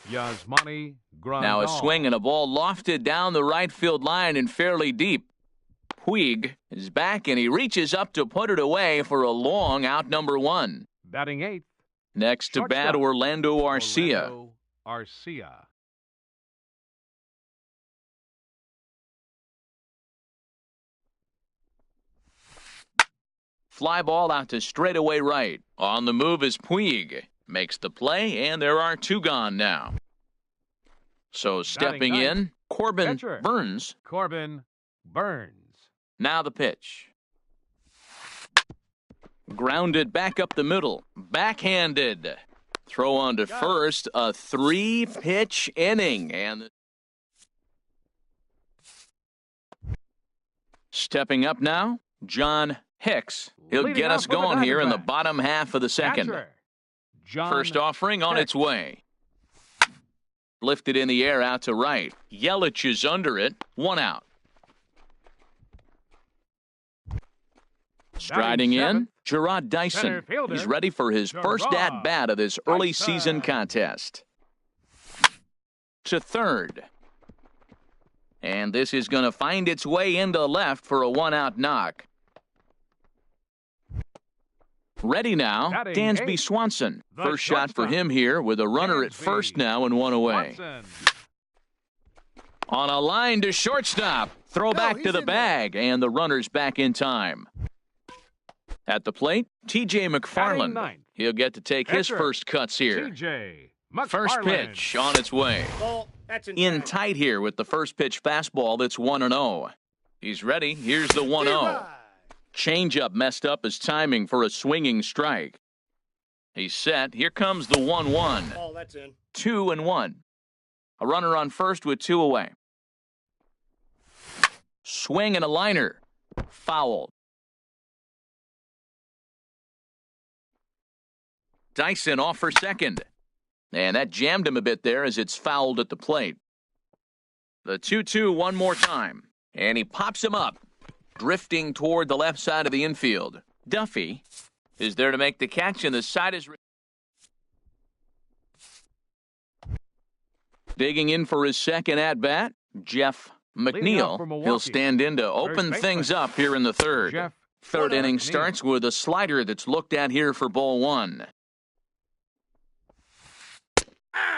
B: Yasmani Grandal.
A: Now a swing and a ball lofted down the right field line and fairly deep. Puig is back, and he reaches up to put it away for a long out number one.
B: Batting eighth.
A: Next to bat, Orlando Arcia.
B: Arcia.
A: Fly ball out to straightaway right. On the move is Puig. Makes the play, and there are two gone now. So stepping in, Corbin Burnes.
B: Corbin Burnes.
A: Now the pitch. Grounded back up the middle. Backhanded. Throw on to first. A three-pitch inning. And stepping up now, John Hicks. He'll get us going here in the bottom half of the second. First offering on its way. Lifted in the air out to right. Yelich is under it. One out. Striding in, Gerard Dyson. He's ready for his first at-bat of this early season contest. To third. And this is going to find its way into left for a one-out knock. Ready now, Dansby Swanson. First shot for him here with a runner at first now and one away. On a line to shortstop. Throw back to the bag, and the runner's back in time. At the plate, T.J. McFarland. He'll get to take his first cuts here. First pitch on its way. In tight here with the first pitch fastball that's 1-0. He's ready. Here's the 1-0. Changeup messed up his timing for a swinging strike. He's set. Here comes the 1-1. 2-1. A runner on first with two away. Swing and a liner. Foul. Dyson off for second. And that jammed him a bit there as it's fouled at the plate. The 2-2 one more time. And he pops him up. Drifting toward the left side of the infield. Duffy is there to make the catch, and the side is digging in for his second at-bat, Jeff McNeil. He'll stand in to open things up here in the third. Third inning starts with a slider that's looked at here for ball one.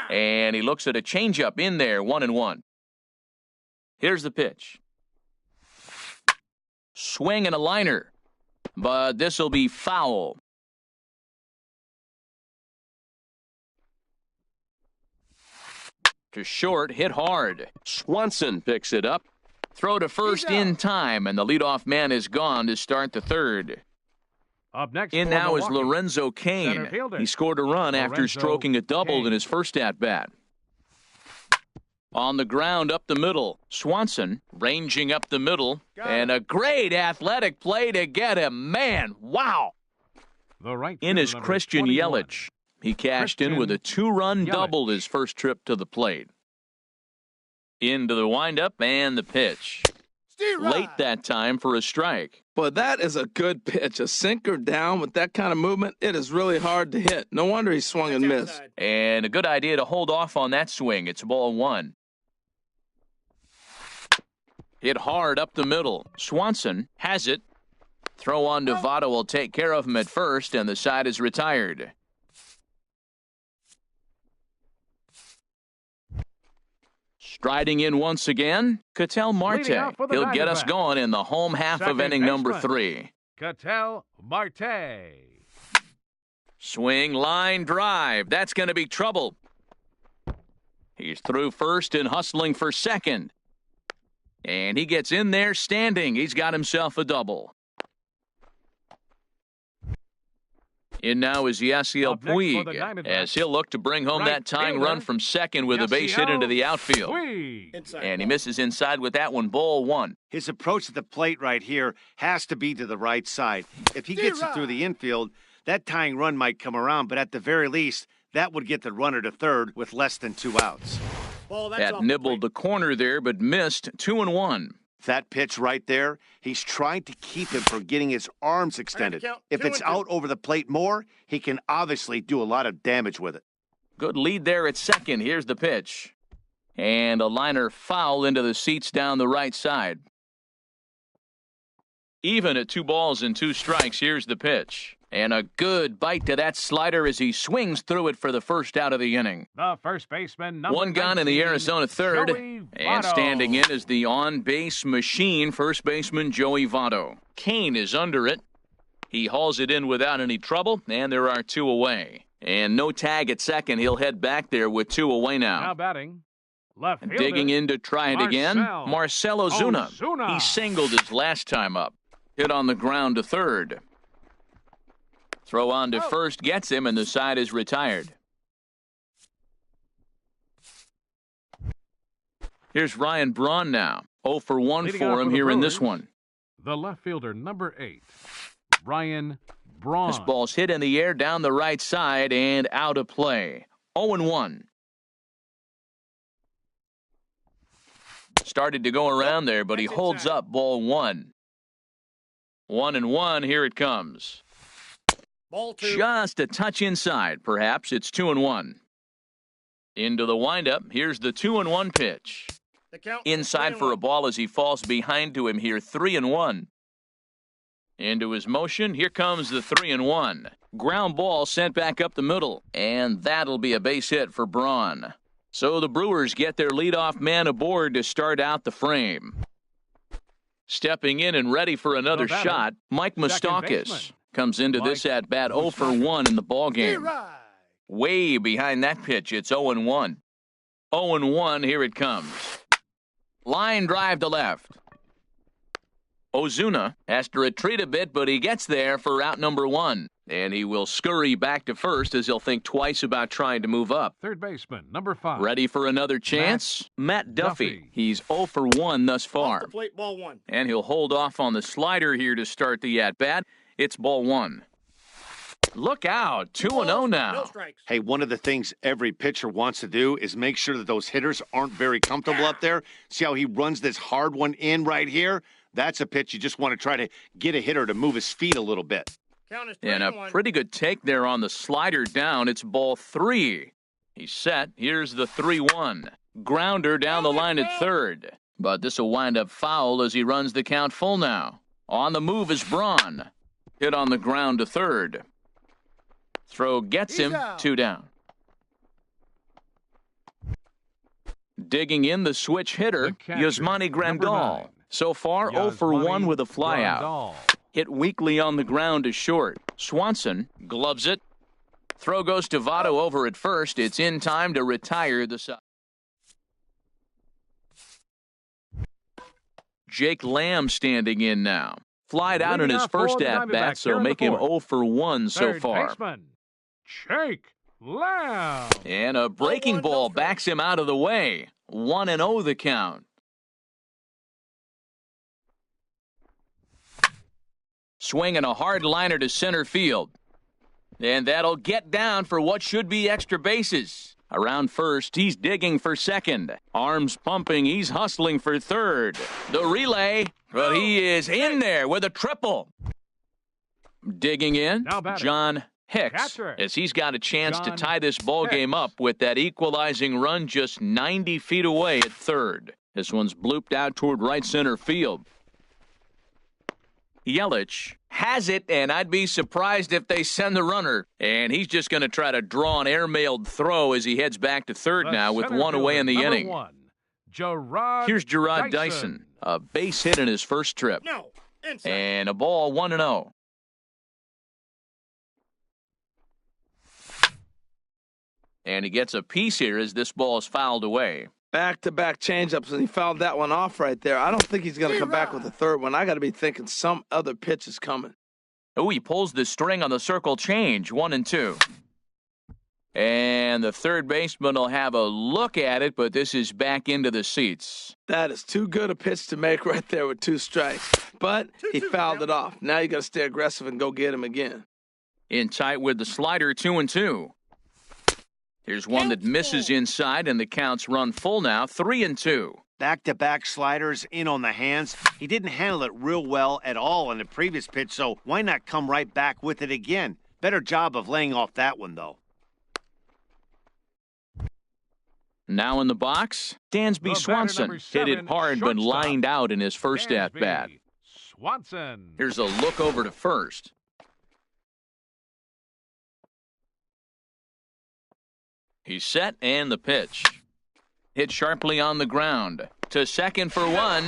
A: And he looks at a changeup in there, 1-1. Here's the pitch. Swing and a liner, but this will be foul. To short, hit hard. Swanson picks it up. Throw to first in time, and the leadoff man is gone to start the third.
B: Up next
A: in now is Lorenzo Cain. He scored a run after stroking a double in his first at-bat. On the ground up the middle, Swanson ranging up the middle, and a great athletic play to get him. Man, wow! In is Christian Yelich. He cashed in with a two-run double his first trip to the plate. Into the windup and the pitch. Late that time for a strike.
C: But that is a good pitch. A sinker down with that kind of movement, it is really hard to hit. No wonder he swung and missed.
A: And a good idea to hold off on that swing. It's ball one. Hit hard up the middle. Swanson has it. Throw on to Votto will take care of him at first, and the side is retired. Striding in once again, Ketel Marte. He'll get us going in the home half of inning number 3.
B: Ketel Marte.
A: Swing, line, drive. That's going to be trouble. He's through first and hustling for second. And he gets in there standing. He's got himself a double. In now is Yasiel Puig, as he'll look to bring home that tying run from second with a base hit into the outfield. And he misses inside with that one, ball 1.
D: His approach to the plate right here has to be to the right side. If he gets it through the infield, that tying run might come around, but at the very least, that would get the runner to third with less than 2 outs.
A: That nibbled the corner there, but missed 2-1.
D: That pitch right there, he's trying to keep him from getting his arms extended. If it's out over the plate more, he can obviously do a lot of damage with it.
A: Good lead there at second. Here's the pitch. And a liner foul into the seats down the right side. Even at 2 balls and 2 strikes, here's the pitch. And a good bite to that slider as he swings through it for the first out of the inning.
B: The first baseman, number
A: 1 gone in the Arizona third. And standing in is the on-base machine, first baseman Joey Votto. Kane is under it. He hauls it in without any trouble, and there are 2 away. And no tag at second. He'll head back there with 2 away now.
B: Now batting. Left fielder,
A: digging in to try it again, Marcell Ozuna. He singled his last time up. Hit on the ground to third. Throw on to first gets him, and the side is retired. Here's Ryan Braun now. 0 for 1 for him here in this one.
B: The left fielder, number 8, Ryan Braun.
A: This ball's hit in the air down the right side and out of play. 0-1. Started to go around there, but he holds up ball 1. 1-1, here it comes.
F: Ball 2.
A: Just a touch inside, perhaps. It's 2-1. Into the windup. Here's the 2-1 pitch. Inside for a ball as he falls behind to him here. 3-1. Into his motion. Here comes the 3-1. Ground ball sent back up the middle. And that'll be a base hit for Braun. So the Brewers get their leadoff man aboard to start out the frame. Stepping in and ready for another shot, Mike Moustakas. Comes into this at-bat 0 for 1 in the ballgame. Way behind that pitch, it's 0-1. 0-1, here it comes. Line drive to left. Ozuna has to retreat a bit, but he gets there for out number 1. And he will scurry back to first as he'll think twice about trying to move up.
B: Third baseman, number 5.
A: Ready for another chance? Matt Duffy. He's 0 for 1 thus far.
F: Off the plate, ball 1.
A: And he'll hold off on the slider here to start the at-bat. It's ball 1. Look out, 2-0 now.
F: No strikes.
D: Hey, one of the things every pitcher wants to do is make sure that those hitters aren't very comfortable up there. See how he runs this hard one in right here? That's a pitch you just want to try to get a hitter to move his feet a little bit.
F: Count is
A: And a pretty good take there on the slider down. It's ball 3. He's set. Here's the 3-1. Grounder down the line at third. But this will wind up foul as he runs the count full now. On the move is Braun. Hit on the ground to third. Throw gets him. 2 down. Digging in the switch hitter, Yasmani Grandal. So far, 0 for 1 with a flyout. Hit weakly on the ground to short. Swanson gloves it. Throw goes to Votto over at first. It's in time to retire the side. Jake Lamb standing in now. Flied out in his first at-bat, so make him 0 for 1 so far.
B: Baseman, Jake Lamb.
A: And a breaking ball backs him out of the way. 1-0 the count. Swinging a hard liner to center field. And that'll get down for what should be extra bases. Around first, he's digging for second. Arms pumping, he's hustling for third. The relay, but he is in there with a triple. Digging in, John Hicks, as he's got a chance to tie this ball game up with that equalizing run just 90 feet away at third. This one's blooped out toward right center field. Yelich has it, and I'd be surprised if they send the runner. And he's just going to try to draw an airmailed throw as he heads back to third now with one away in the inning. Here's Gerard Dyson, a base hit in his first trip.
F: No. Inside.
A: And a ball 1-0. And he gets a piece here as this ball is fouled away.
C: Back-to-back changeups, and he fouled that one off right there. I don't think he's going to come back with a third one. I got to be thinking some other pitch is coming.
A: Oh, he pulls the string on the circle change, 1-2. And the third baseman will have a look at it, but this is back into the seats.
C: That is too good a pitch to make right there with 2 strikes. But he fouled it off. Now you got to stay aggressive and go get him again.
A: In tight with the slider, 2-2. Here's one that misses inside, and the count's run full now, 3-2.
D: Back-to-back sliders in on the hands. He didn't handle it real well at all in the previous pitch, so why not come right back with it again? Better job of laying off that one, though.
A: Now in the box, Dansby Swanson hit it hard but lined out in his first at-bat.
B: Swanson.
A: Here's a look over to first. He's set, and the pitch. Hit sharply on the ground. To second for one.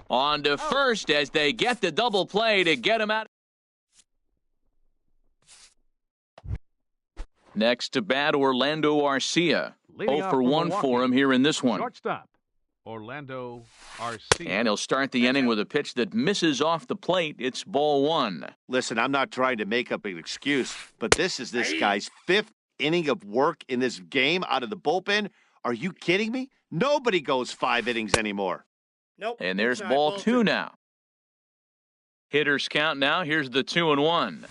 A: On to first as they get the double play to get him out. Next to bat, Orlando Arcia. 0 for 1 for him here in this one.
B: Shortstop, Orlando Arcia.
A: And he'll start the inning with a pitch that misses off the plate. It's ball 1.
D: Listen, I'm not trying to make up an excuse, but this is this guy's 5th inning of work in this game out of the bullpen. Are you kidding me? Nobody goes 5 innings anymore.
F: Nope.
A: And there's ball 2 now. Hitters count now. Here's the 2-1.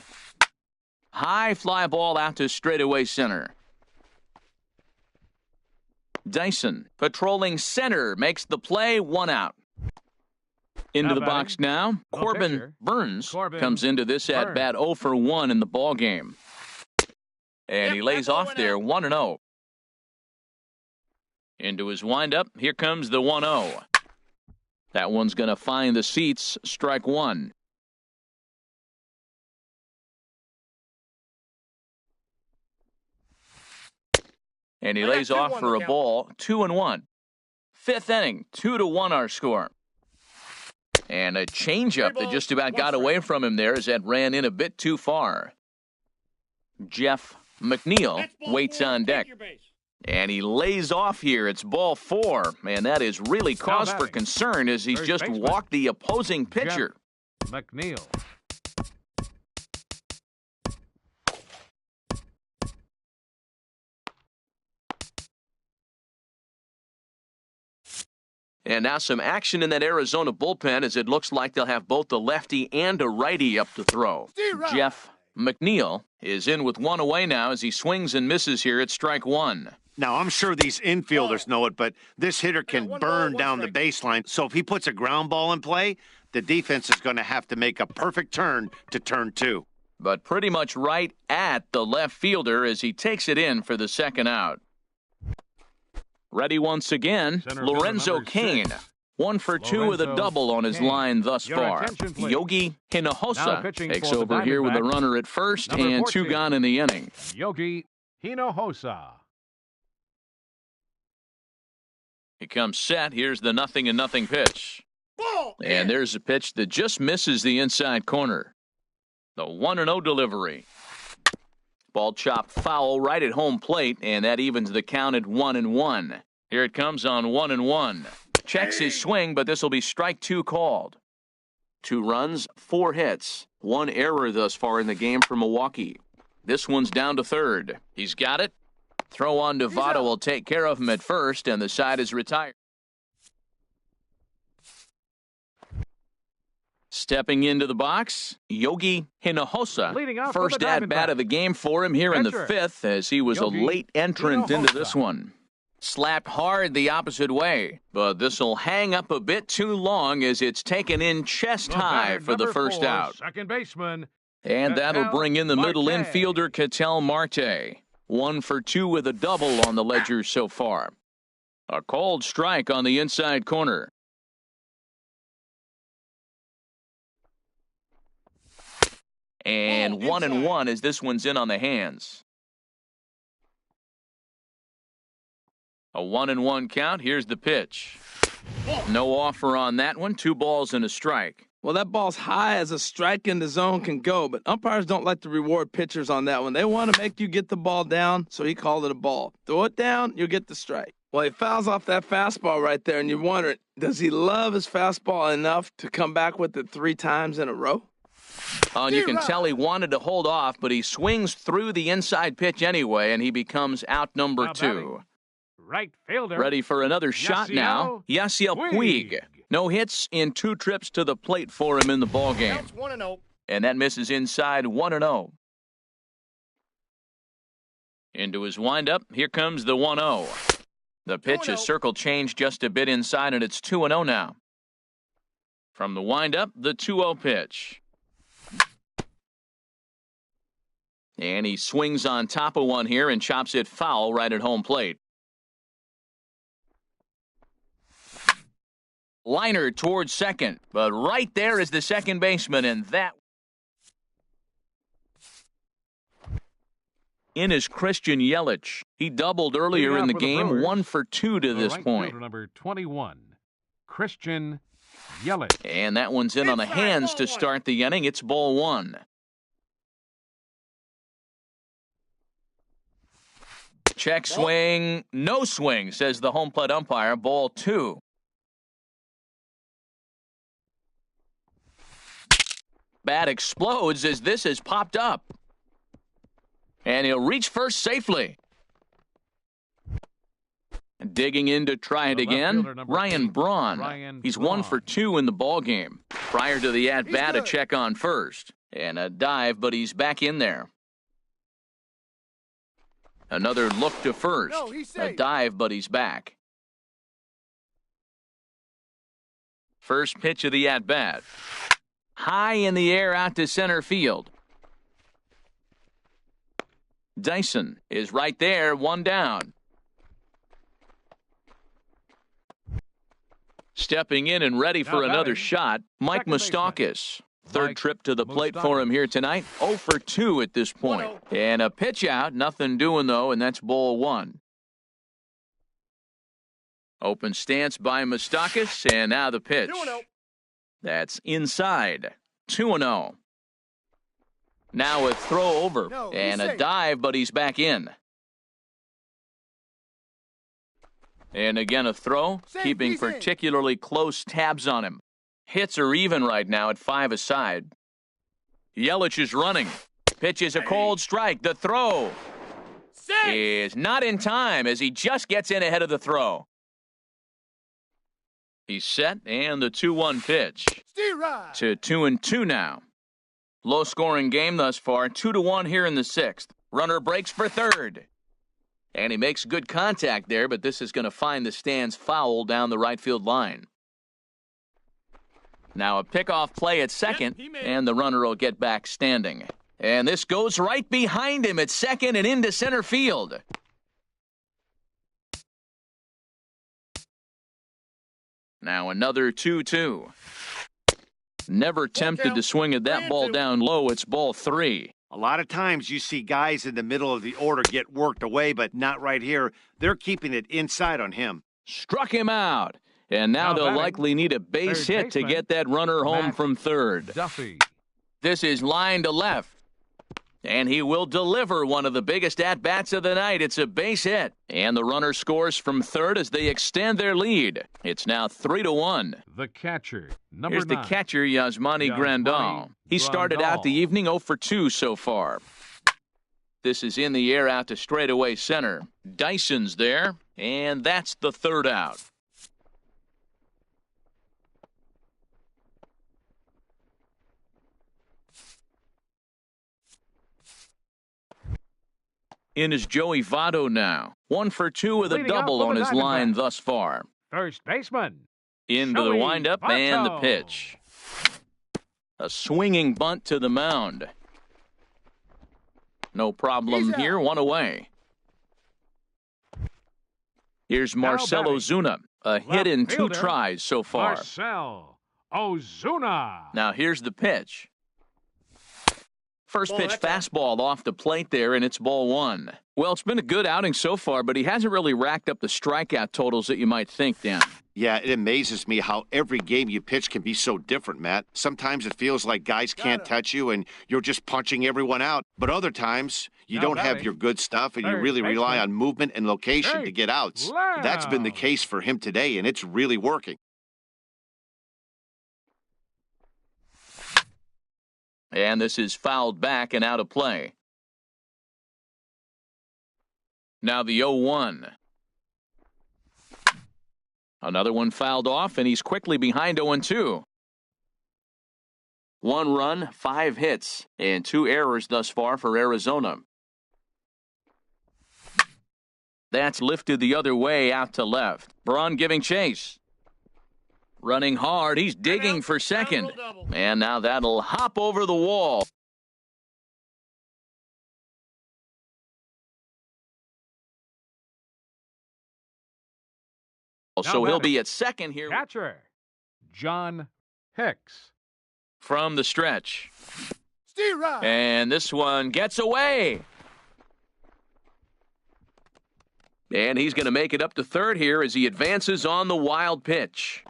A: High fly ball out to straightaway center. Dyson patrolling center makes the play, 1 out. Into the box now. Corbin Burns comes into this at bat 0 for 1 in the ball game. And he lays off there, 1-0. Into his windup, here comes the 1-0. That one's going to find the seats, strike 1. And he lays off for a ball, 2-1. 5th inning, 2-1 our score. And a changeup that just about got away from him there as that ran in a bit too far. Jeff McNeil waits on deck. And he lays off here. It's ball 4. And that is really cause for concern as he's just walked the opposing pitcher.
B: McNeil.
A: And now some action in that Arizona bullpen as it looks like they'll have both the lefty and a righty up to throw. Jeff McNeil is in with 1 away now as he swings and misses here at strike 1.
D: Now, I'm sure these infielders know it, but this hitter can burn down the baseline. So if he puts a ground ball in play, the defense is going to have to make a perfect turn to turn 2.
A: But pretty much right at the left fielder as he takes it in for the second out. Ready once again, Lorenzo Cain. 1 for 2 with a double on his line thus far. Yogi Hinojosa takes over here with a runner at first and 2 gone in the inning.
B: Yogi Hinojosa.
A: He comes set. Here's the 0-0 pitch. And there's a pitch that just misses the inside corner. The 1-0 delivery. Ball chopped foul right at home plate, and that evens the count at 1-1. Here it comes on 1-1. Checks his swing, but this will be strike 2 called. 2 runs, 4 hits. 1 error thus far in the game for Milwaukee. This one's down to third. He's got it. Throw on to Votto will take care of him at first, and the side is retired. Stepping into the box, Yogi Hinojosa. First at-bat of the game for him here in the 5th as he was a late entrant into this one. Slapped hard the opposite way, but this will hang up a bit too long as it's taken in chest high for the first out.
B: Second baseman.
A: And that'll bring in the middle infielder, Ketel Marte. 1 for 2 with a double on the ledger so far. A cold strike on the inside corner. And 1-1 as this one's in on the hands. A 1-1 count. Here's the pitch. No offer on that one. 2 balls and a strike.
C: Well, that ball's high as a strike in the zone can go, but umpires don't like to reward pitchers on that one. They want to make you get the ball down, so he called it a ball. Throw it down, you'll get the strike. Well, he fouls off that fastball right there, and you're wondering, does he love his fastball enough to come back with it 3 times in a row?
A: And you can tell he wanted to hold off, but he swings through the inside pitch anyway, and he becomes out number 2.
B: Right fielder.
A: Ready for another shot now. Yasiel Puig. No hits in 2 trips to the plate for him in the ballgame.
F: Counts 1-0.
A: And that misses inside 1-0. Into his windup. Here comes the 1-0. The pitch is circle changed just a bit inside, and it's 2-0 now. From the windup, the 2-0 pitch. And he swings on top of one here and chops it foul right at home plate. Liner towards second, but right there is the second baseman, and that in is Christian Yelich. He doubled earlier in the game, 1 for 2 to this point.
B: Number 21, Christian Yelich.
A: And that one's in on the hands to start the inning. It's ball 1. Check swing, no swing, says the home plate umpire. Ball 2. Bat explodes as this has popped up. And he'll reach first safely. Digging in to try it again, Ryan Braun. He's 1 for 2 in the ballgame. Prior to the at-bat, a check on first. And a dive, but he's back in there. Another look to first. A dive, but he's back. First pitch of the at-bat. High in the air out to center field. Dyson is right there, 1 down. Stepping in and ready for another shot, Mike Moustakas. Third trip to the plate for him here tonight. 0 for 2 at this point. And a pitch out, nothing doing though, and that's ball 1. Open stance by Moustakas, and now the pitch. That's inside. 2-0. Now a throw over and a dive, but he's back in. And again a throw, keeping particularly close tabs on him. Hits are even right now at 5 aside. Yelich is running. Pitch is a cold strike. The throw is not in time as he just gets in ahead of the throw. He's set, and the 2-1 pitch. To 2-2 now. Low-scoring game thus far, 2-1 here in the 6th. Runner breaks for third. And he makes good contact there, but this is going to find the stands foul down the right field line. Now a pickoff play at second, and the runner will get back standing. And this goes right behind him at second and into center field. Now another 2-2. Never tempted to swing at that ball down low. It's ball 3.
D: A lot of times you see guys in the middle of the order get worked away, but not right here. They're keeping it inside on him.
A: Struck him out. And now they'll likely need a base hit to get that runner home from third.
B: Duffy.
A: This is line to left. And he will deliver one of the biggest at-bats of the night. It's a base hit. And the runner scores from third as they extend their lead. It's now 3-1.
B: The catcher, number
A: Here's
B: 9.
A: the catcher, Yasmani Grandal. He started out the evening 0 for 2 so far. This is in the air out to straightaway center. Dyson's there, and that's the 3rd out. In is Joey Votto now. 1 for 2 with a double on his line thus far.
B: First baseman.
A: Into the windup and the pitch. A swinging bunt to the mound. No problem here, 1 away. Here's
B: Now
A: Marcell
B: batting.
A: Ozuna, a hit
B: Left
A: in 2
B: fielder,
A: tries so far.
B: Marcell Ozuna.
A: Now here's the pitch. First
F: Ball,
A: pitch
F: that's out.
A: fastball off the plate there, and it's ball 1. Well, it's been a good outing so far, but he hasn't really racked up the strikeout totals that you might think, Dan.
D: Yeah, it amazes me how every game you pitch can be so different, Matt. Sometimes it feels like guys can't touch you and you're just punching everyone out. But other times, you
B: Now
D: don't have
B: batting.
D: your good stuff and you
B: Third
D: really rely
B: baseman.
D: on movement and location to
B: Jake
D: get outs. That's been the
B: Lowe.
D: case for him today, and it's really working.
A: And this is fouled back and out of play. Now the 0-1. Another one fouled off, and he's quickly behind 0-2. 1 run, 5 hits, and 2 errors thus far for Arizona. That's lifted the other way out to left. Braun giving chase. Running hard, he's digging for second. And now that'll hop over the wall. So he'll be at second here
B: Catcher, John Hicks.
A: from the stretch.
F: Steve Ryan.
A: And this one gets away. And he's going to make it up to third here as he advances on the wild pitch.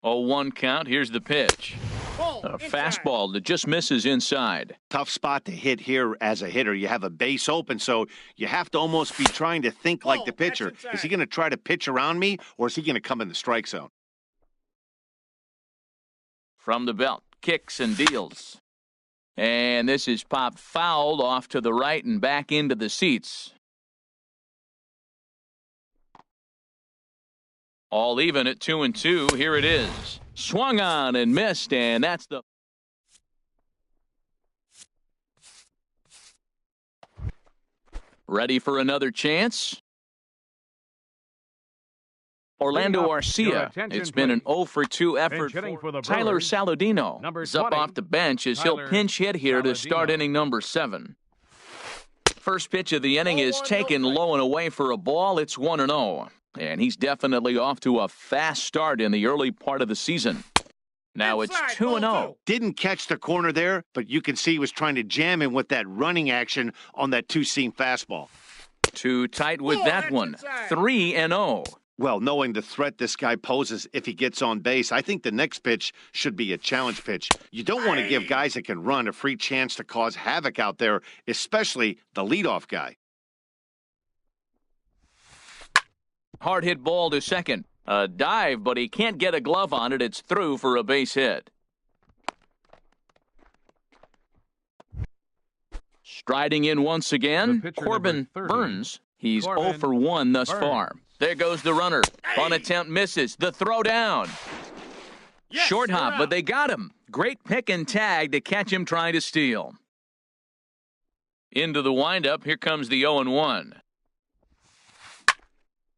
A: 0-1 count. Here's the pitch.
F: Ball,
A: A
F: inside.
A: fastball that just misses inside.
D: Tough spot to hit here as a hitter. You have a base open, so you have to almost be trying to think like the
F: Ball,
D: pitcher.
F: that's inside.
D: Is he going to try to pitch around me, or is he going to come in the strike zone?
A: From the belt, kicks and deals. And this is popped fouled off to the right and back into the seats. All even at 2-2. Here it is. Swung on and missed, and that's the... Ready for another chance? Orlando
B: Bring up your
A: Arcia.
B: attention,
A: It's been an
B: please.
A: 0 for 2 effort
B: hitting for the
A: Tyler
B: Brewers,
A: Saladino.
B: number
A: Is up
B: 20,
A: off the bench as he'll
B: Tyler
A: pinch hit here to start
B: Saladino.
A: inning number 7. First pitch of the inning is
F: 0-1,
A: taken
F: no
A: low and away for a ball. It's 1-0. And he's definitely off to a fast start in the early part of the season. Now it's
F: Inside,
A: 2-0.
F: ball 2.
D: Didn't catch the corner there, but you can see he was trying to jam him with that running action on that two-seam fastball.
A: Too tight with
F: Oh,
A: that
F: that's
A: one.
F: inside.
A: 3-0.
D: Well, knowing the threat this guy poses if he gets on base, I think the next pitch should be a challenge pitch. You don't want to give guys that can run a free chance to cause havoc out there, especially the leadoff guy.
A: Hard hit ball to second. A dive, but he can't get a glove on it. It's through for a base hit. Striding in once again,
B: The pitcher,
A: Corbin
B: number 30,
A: Burns. He's
B: Corbin
A: 0 for 1 thus
B: Burns.
A: far. There goes the runner. On attempt misses. The throw down.
F: Yes,
A: Short
F: you're
A: hop,
F: out.
A: but they got him. Great pick and tag to catch him trying to steal. Into the windup. Here comes the 0-1.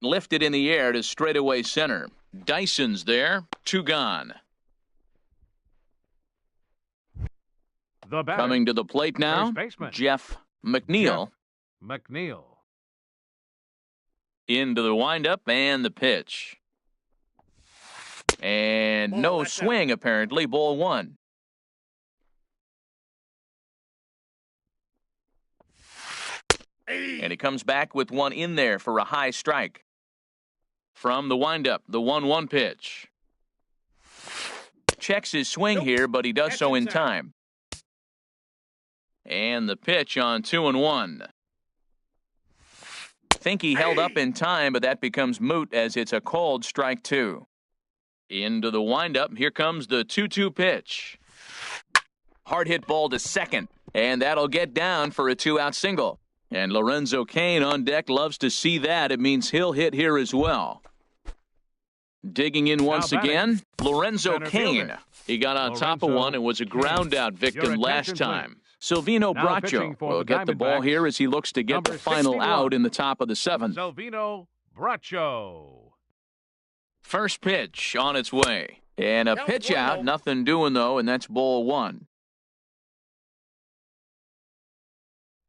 A: Lifted in the air to straightaway center. Dyson's there. 2 gone.
B: The batter,
A: Coming to the plate now,
B: First baseman.
A: Jeff McNeil.
B: McNeil.
A: Into the windup and the pitch. And
F: Ball,
A: no
F: that's
A: swing, apparently. Ball 1. And he comes back with one in there for a high strike. From the windup, the 1-1 pitch. Checks his swing here, but he does
F: That's
A: so in
F: inside.
A: time. And the pitch on 2-1. Think he held up in time, but that becomes moot as it's a called strike 2. Into the windup, here comes the 2-2 pitch. Hard hit ball to second, and that'll get down for a 2-out single. And Lorenzo Cain on deck loves to see that. It means he'll hit here as well. Digging in once
B: batting,
A: again, Lorenzo
B: center
A: Cain.
B: fielder.
A: He got on top of
B: Lorenzo
A: one and was a
B: Cain.
A: ground-out victim
B: Your
A: last
B: attention,
A: time.
B: please.
A: Silvino
B: Now pitching
A: Bracho
B: for
A: will
B: the
A: get the ball
B: Diamondbacks,
A: here as he looks to get
B: number
A: the final
B: 61.
A: out in the top of the 7th.
B: Silvino Bracho.
A: First pitch on its way. And a
F: Count
A: pitch
F: 1-0.
A: out, nothing doing though, and that's ball 1.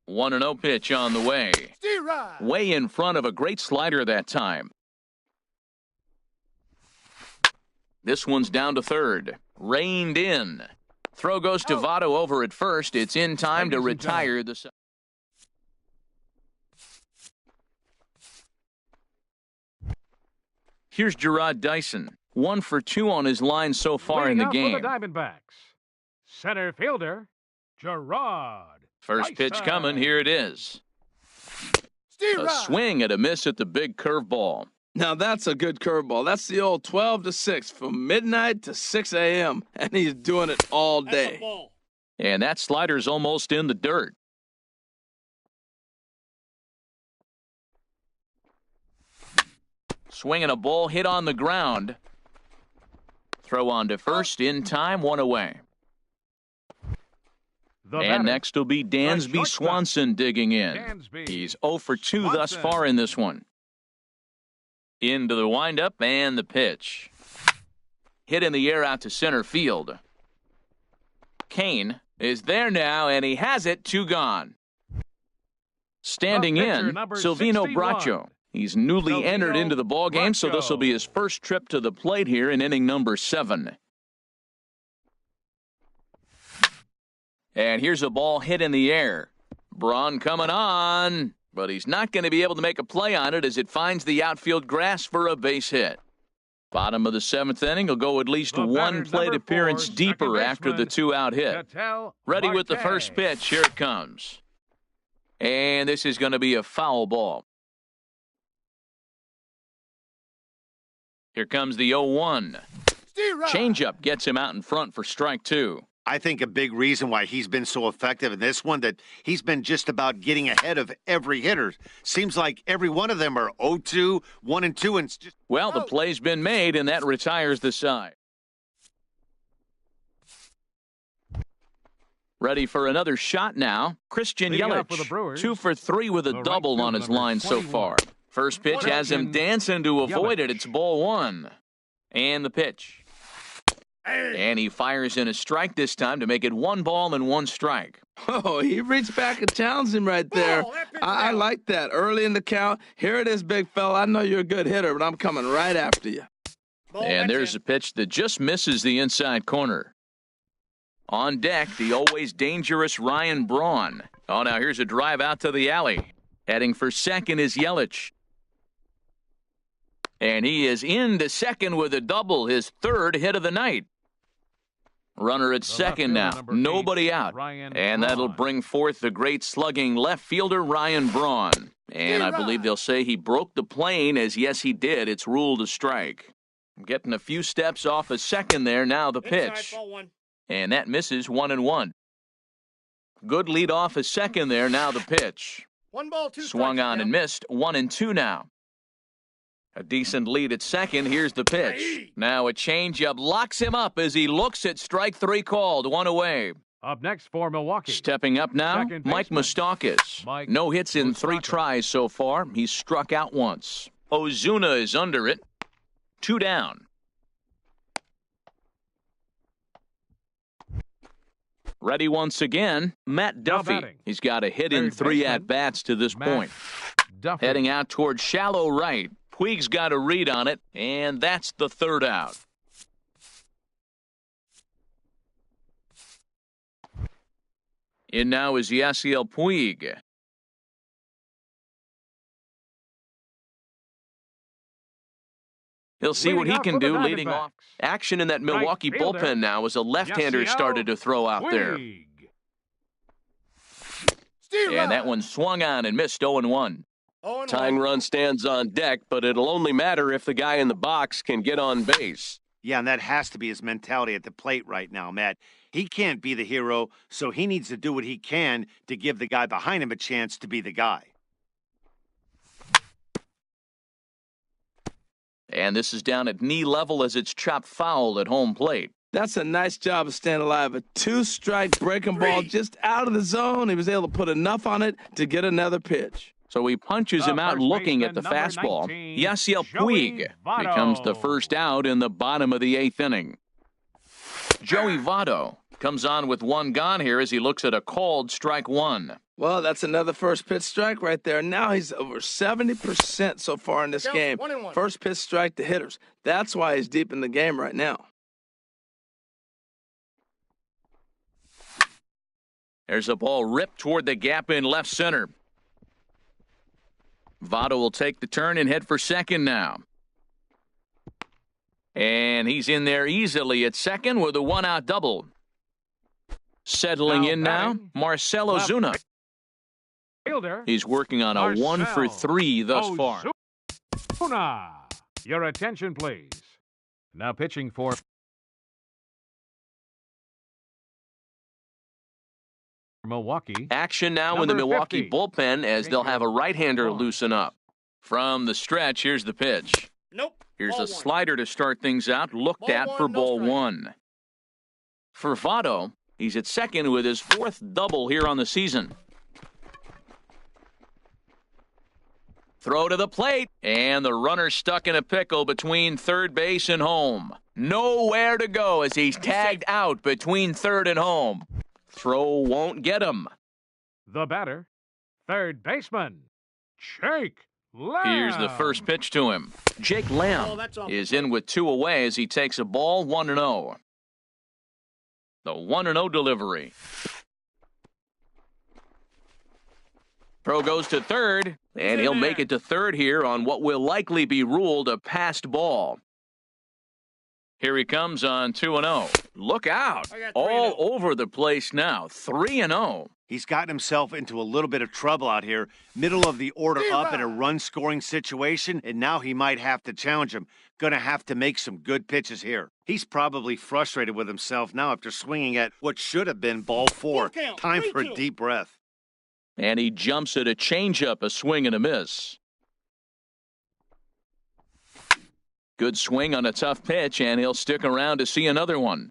A: 1-0 pitch on the way.
F: Steve Ryan.
A: Way in front of a great slider that time. This one's down to third. Reined in. Throw goes to Votto over at first. It's in time to retire the... Here's Gerard Dyson. 1 for 2 on his line so far in the game.
B: For the Diamondbacks, center fielder, Gerard
A: First pitch
B: Dyson.
A: coming. Here it is. A swing and a miss at the big curveball.
C: Now that's a good curveball. That's the old 12 to 6 from midnight to 6 a.m. and he's doing it all day.
A: And that slider's almost in the dirt. Swinging a ball hit on the ground. Throw on to first in time, 1 away. And next will be Dansby Swanson digging in. He's 0 for 2 thus far in this one. Into the windup and the pitch. Hit in the air out to center field. Kane is there now, and he has it. 2 gone. Standing in, Silvino Bracho. He's newly entered into the ballgame, so this will be his first trip to the plate here in inning number 7. And here's a ball hit in the air. Braun coming on, but he's not going to be able to make a play on it as it finds the outfield grass for a base hit. Bottom of the 7th inning will go at least one plate appearance deeper after the 2-out hit. Ready with the first pitch. Here it comes. And this is going to be a foul ball. Here comes the 0-1. Changeup gets him out in front for strike 2.
D: I think a big reason why he's been so effective in this one that he's been just about getting ahead of every hitter. Seems like every one of them are 0-2, 1-2, and just...
A: Well, the play's been made, and that retires the side. Ready for another shot now. Christian Yelich, 2 for 3 with a double on his line so far. First pitch has him dancing to avoid it. It's ball 1. And the pitch. And he fires in a strike this time to make it 1 ball and 1 strike.
C: Oh, he reached back and challenged him right there. I like that. Early in the count. Here it is, big fella. I know you're a good hitter, but I'm coming right after you.
A: And there's a pitch that just misses the inside corner. On deck, the always dangerous Ryan Braun. Oh, now here's a drive out to the alley. Heading for second is Yelich. And he is into second with a double, his 3rd hit of the night. Runner at second now, nobody out. And that'll bring forth the great slugging left fielder Ryan Braun. And I believe they'll say he broke the plane, as yes he did. It's ruled a strike. Getting a few steps off a second there, now the pitch. And that misses 1-1. Good lead off a second there, now the pitch.
F: 1 ball, 2
A: Swung on and missed, 1-2 now. A decent lead at second. Here's the pitch. Now a changeup locks him up as he looks at strike 3 called. 1 away.
B: Up next for Milwaukee.
A: Stepping up now, Mike Moustakas. No hits in 3 tries so far. He's struck out once. Ozuna is under it. 2 down. Ready once again, Matt Duffy. He's got a hit in 3 at-bats to this point. Heading out toward shallow right. Puig's got a read on it, and that's the 3rd out. In now is Yasiel Puig. He'll see what he can do leading off. Action in that Milwaukee bullpen now as a left-hander started to throw out there. And that one swung on and missed 0-1.
E: Tying run stands on deck, but it'll only matter if the guy in the box can get on base.
D: Yeah, and that has to be his mentality at the plate right now, Matt. He can't be the hero, so he needs to do what he can to give the guy behind him a chance to be the guy.
A: And this is down at knee level as it's chopped foul at home plate.
C: That's a nice job of staying alive. A 2-strike breaking ball just out of the zone. He was able to put enough on it to get another pitch.
A: So he punches him out looking at the fastball. Yasiel Puig becomes the first out in the bottom of the 8th inning. Joey Votto Comes on with one gone here as he looks at a called strike one.
C: Well, that's another first pitch strike right there. Now he's over 70% so far in this game.
F: 1-1.
C: First pitch strike to hitters. That's why he's deep in the game right now.
A: There's a ball ripped toward the gap in left center. Votto will take the turn and head for second now. And he's in there easily at second with a one-out double. Settling in now, Marcell Ozuna.
B: Fielder.
A: He's working on a 1 for 3 thus far.
B: Ozuna. Your attention, please. Now pitching for Milwaukee.
A: Action now in the
B: Number
A: Milwaukee
B: 50.
A: bullpen as they'll have a right-hander loosen up. From the stretch, here's the pitch.
F: Nope.
A: Here's
F: Ball
A: a
F: one.
A: slider to start things out, looked
F: Ball
A: at
F: one,
A: for
F: no
A: ball
F: strike.
A: one. For Votto, he's at second with his 4th double here on the season. Throw to the plate, and the runner stuck in a pickle between third base and home. Nowhere to go as he's tagged out between third and home. Throw won't get him.
B: The batter, third baseman, Jake Lamb.
A: Here's the first pitch to him. Jake Lamb
F: that's off.
A: is in with 2 away as he takes a ball 1-0. The 1-0 delivery. Throw goes to third, and he'll make it to third here on what will likely be ruled a passed ball. Here he comes on 2-0. Look out.
F: I got 3-0.
A: All over the place now. 3-0.
D: He's gotten himself into a little bit of trouble out here. Middle of the order up in a run-scoring situation, and now he might have to challenge him. Gonna have to make some good pitches here. He's probably frustrated with himself now after swinging at what should have been ball 4.
F: Full count,
D: Time for a
F: 3-2.
D: deep breath.
A: And he jumps at a changeup, a swing and a miss. Good swing on a tough pitch, and he'll stick around to see another one.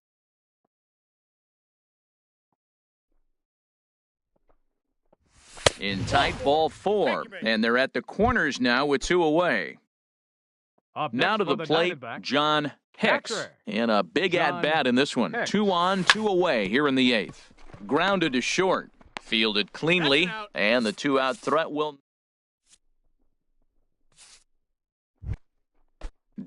A: In tight, ball 4, and they're at the corners now with 2 away.
B: Up
A: Now
B: next
A: to
B: for
A: the plate,
B: Diamondbacks,
A: John Hicks.
B: catcher,
A: And a big
B: John
A: at-bat in this one.
B: Hicks.
A: 2 on, 2 away here in the 8th. Grounded to short. Fielded cleanly,
F: That's out.
A: and the 2-out threat will...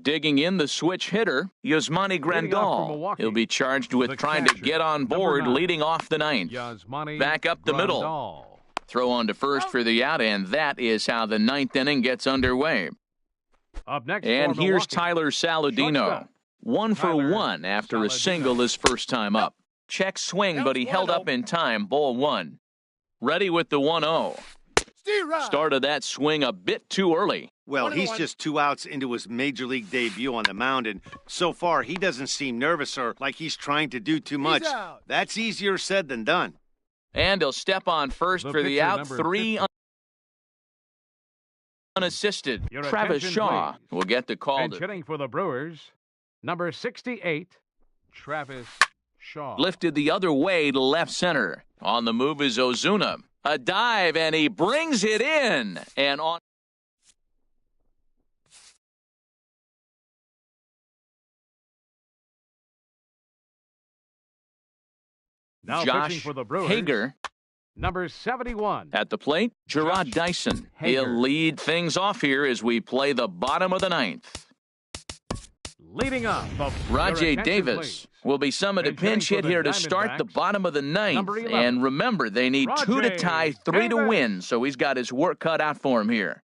A: Digging in the switch hitter, Yasmani
B: Leading off for
A: Grandal.
B: Milwaukee,
A: He'll be charged with
B: the
A: trying to
B: catcher,
A: get on
B: number
A: board
B: 9,
A: leading off the 9th.
B: Yasmani
A: Back up the middle.
B: Grandal.
A: Throw on to first for the out, and that is how the 9th inning gets underway.
B: Up next
A: And
B: for
A: here's
B: Milwaukee,
A: Tyler Saladino.
B: shortstop,
A: 1 for
B: Tyler
A: 1 after a
B: Saladino.
A: single his first time up. Check swing, but he held up in time. Ball 1. Ready with the 1-0.
F: Steve Rod.
A: Started that swing a bit too early.
D: Well,
F: 1-1.
D: he's just 2 outs into his major league debut on the mound, and so far he doesn't seem nervous or like he's trying to do too much.
F: out.
D: That's easier said than done.
A: And he'll step on first
B: The
A: for the
B: pitcher,
A: out.
B: number
A: 3
B: 50.
A: unassisted.
B: Your
A: Travis
B: attention,
A: Shaw
B: please.
A: will get the call.
B: Pinch hitting for the Brewers, number 68, Travis Shaw.
A: Lifted the other way to left center. On the move is Ozuna. A dive, and he brings it in. And on.
B: Now pitching
A: Josh
B: for the Brewers,
A: Hager
B: number 71.
A: at the plate. Gerard
B: Josh
A: Dyson.
B: Hager.
A: He'll lead things off here as we play the bottom of the 9th.
B: Leading up, your
A: Rajay
B: attention,
A: Davis
B: please.
A: will be summoned to
B: Pinch hitting
A: pinch
B: for
A: hit
B: the
A: here to start the
B: Diamondbacks,
A: bottom of the 9th.
B: number 11.
A: And remember, they need 2 to
B: Rajay
A: tie, 3 to
B: Davis.
A: win, so he's got his work cut out for him here.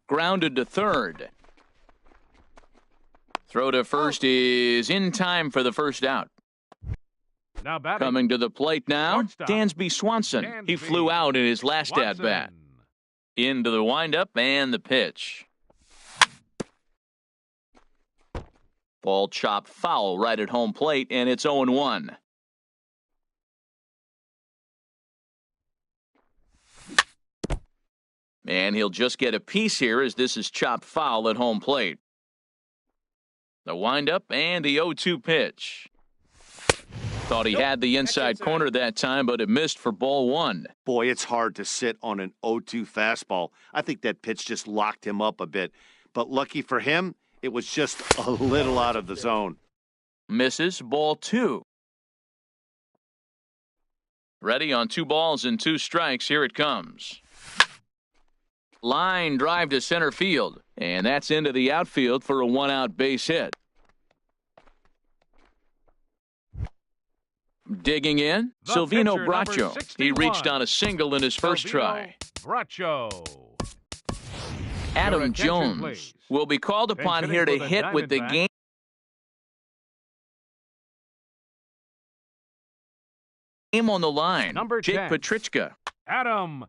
A: Grounded to third. Throw to first is in time for the first out.
B: Now batting,
A: Coming to the plate now,
B: Shortstop.
A: Dansby Swanson. He
B: Dansby
A: flew out in his last
B: Swanson.
A: at-bat. Into the windup and the pitch. Ball chopped foul right at home plate, and it's 0-1. And he'll just get a piece here as this is chopped foul at home plate. The windup and the 0-2 pitch. Thought he had the inside corner that time, but it missed for ball 1.
D: Boy, it's hard to sit on an 0-2 fastball. I think that pitch just locked him up a bit. But lucky for him, it was just a little out of the zone.
A: Misses. Ball 2. Ready on 2 balls and 2 strikes. Here it comes. Line drive to center field. And that's into the outfield for a 1-out base hit. Digging in,
B: The
A: Silvino
B: pitcher, number
A: Bracho. He
B: 61.
A: reached on a single in his first
B: Silvino
A: try.
B: Bracho.
A: Adam
B: attention,
A: Jones
B: please.
A: will be called
B: Pinch
A: upon
B: hitting
A: here to
B: for the
A: hit with the
B: Diamondbacks.
A: game on the line.
B: Number
A: Jake
B: 10.
A: Petrichka.
B: Adam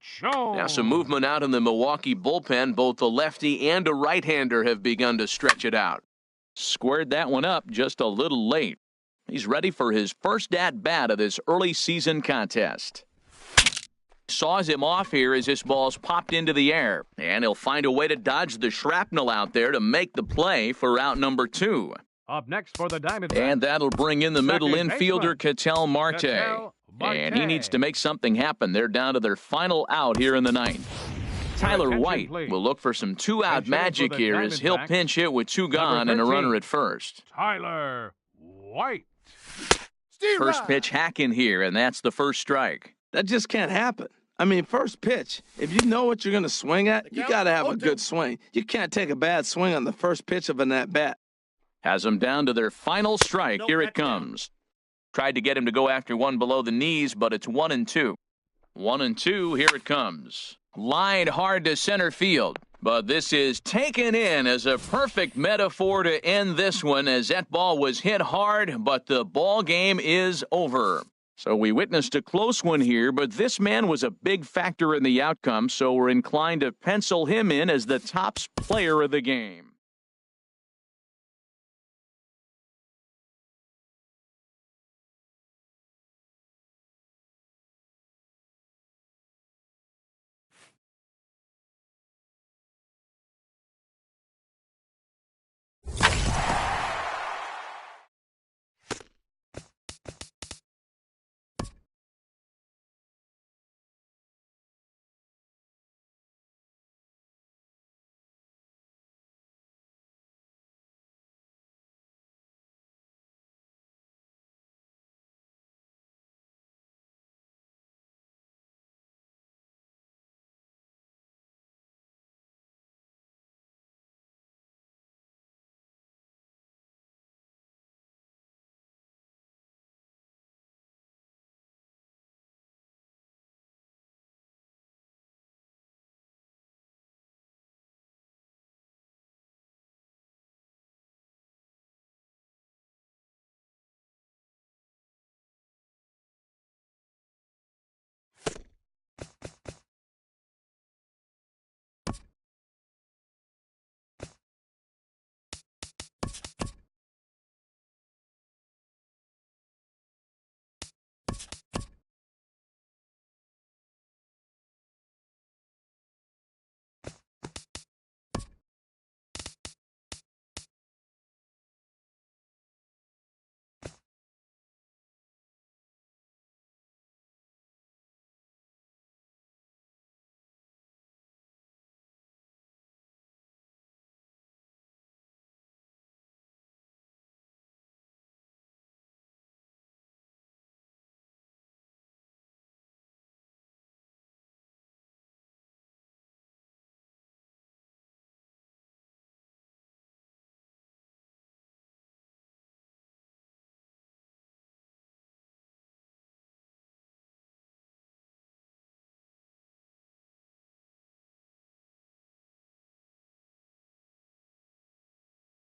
B: Jones.
A: Now some movement out in the Milwaukee bullpen. Both a lefty and a right-hander have begun to stretch it out. Squared that one up just a little late. He's ready for his first at-bat of this early season contest. Saws him off here as this ball's popped into the air. And he'll find a way to dodge the shrapnel out there to make the play for out number 2.
B: Up next for the Diamondbacks.
A: And that'll bring in the middle
B: Second
A: infielder,
B: baseman,
A: Ketel Marte.
B: Ketel Marte.
A: And he needs to make something happen. They're down to their final out here in the ninth. Tyler
B: attention,
A: White
B: please.
A: will look for some 2-out
B: Pinch hitting
A: magic
B: for the
A: here as he'll
B: Diamondbacks.
A: pinch hit with 2
B: Number
A: gone and a
B: 13.
A: runner at first.
B: Tyler White.
F: Steve
A: First
F: Ryan.
A: pitch hacking here, and that's the first strike.
C: That just can't happen. I mean, first pitch, if you know what you're going to swing at, you got to have a good swing. You can't take a bad swing on the first pitch of an at-bat.
A: Has them down to their final strike.
F: No,
A: Here it
F: back down.
A: comes. Tried to get him to go after one below the knees, but it's 1-2. 1-2, here it comes. Lined hard to center field. But this is taken in as a perfect metaphor to end this one, as that ball was hit hard, but the ball game is over. So we witnessed a close one here, but this man was a big factor in the outcome, so we're inclined to pencil him in as the top player of the game.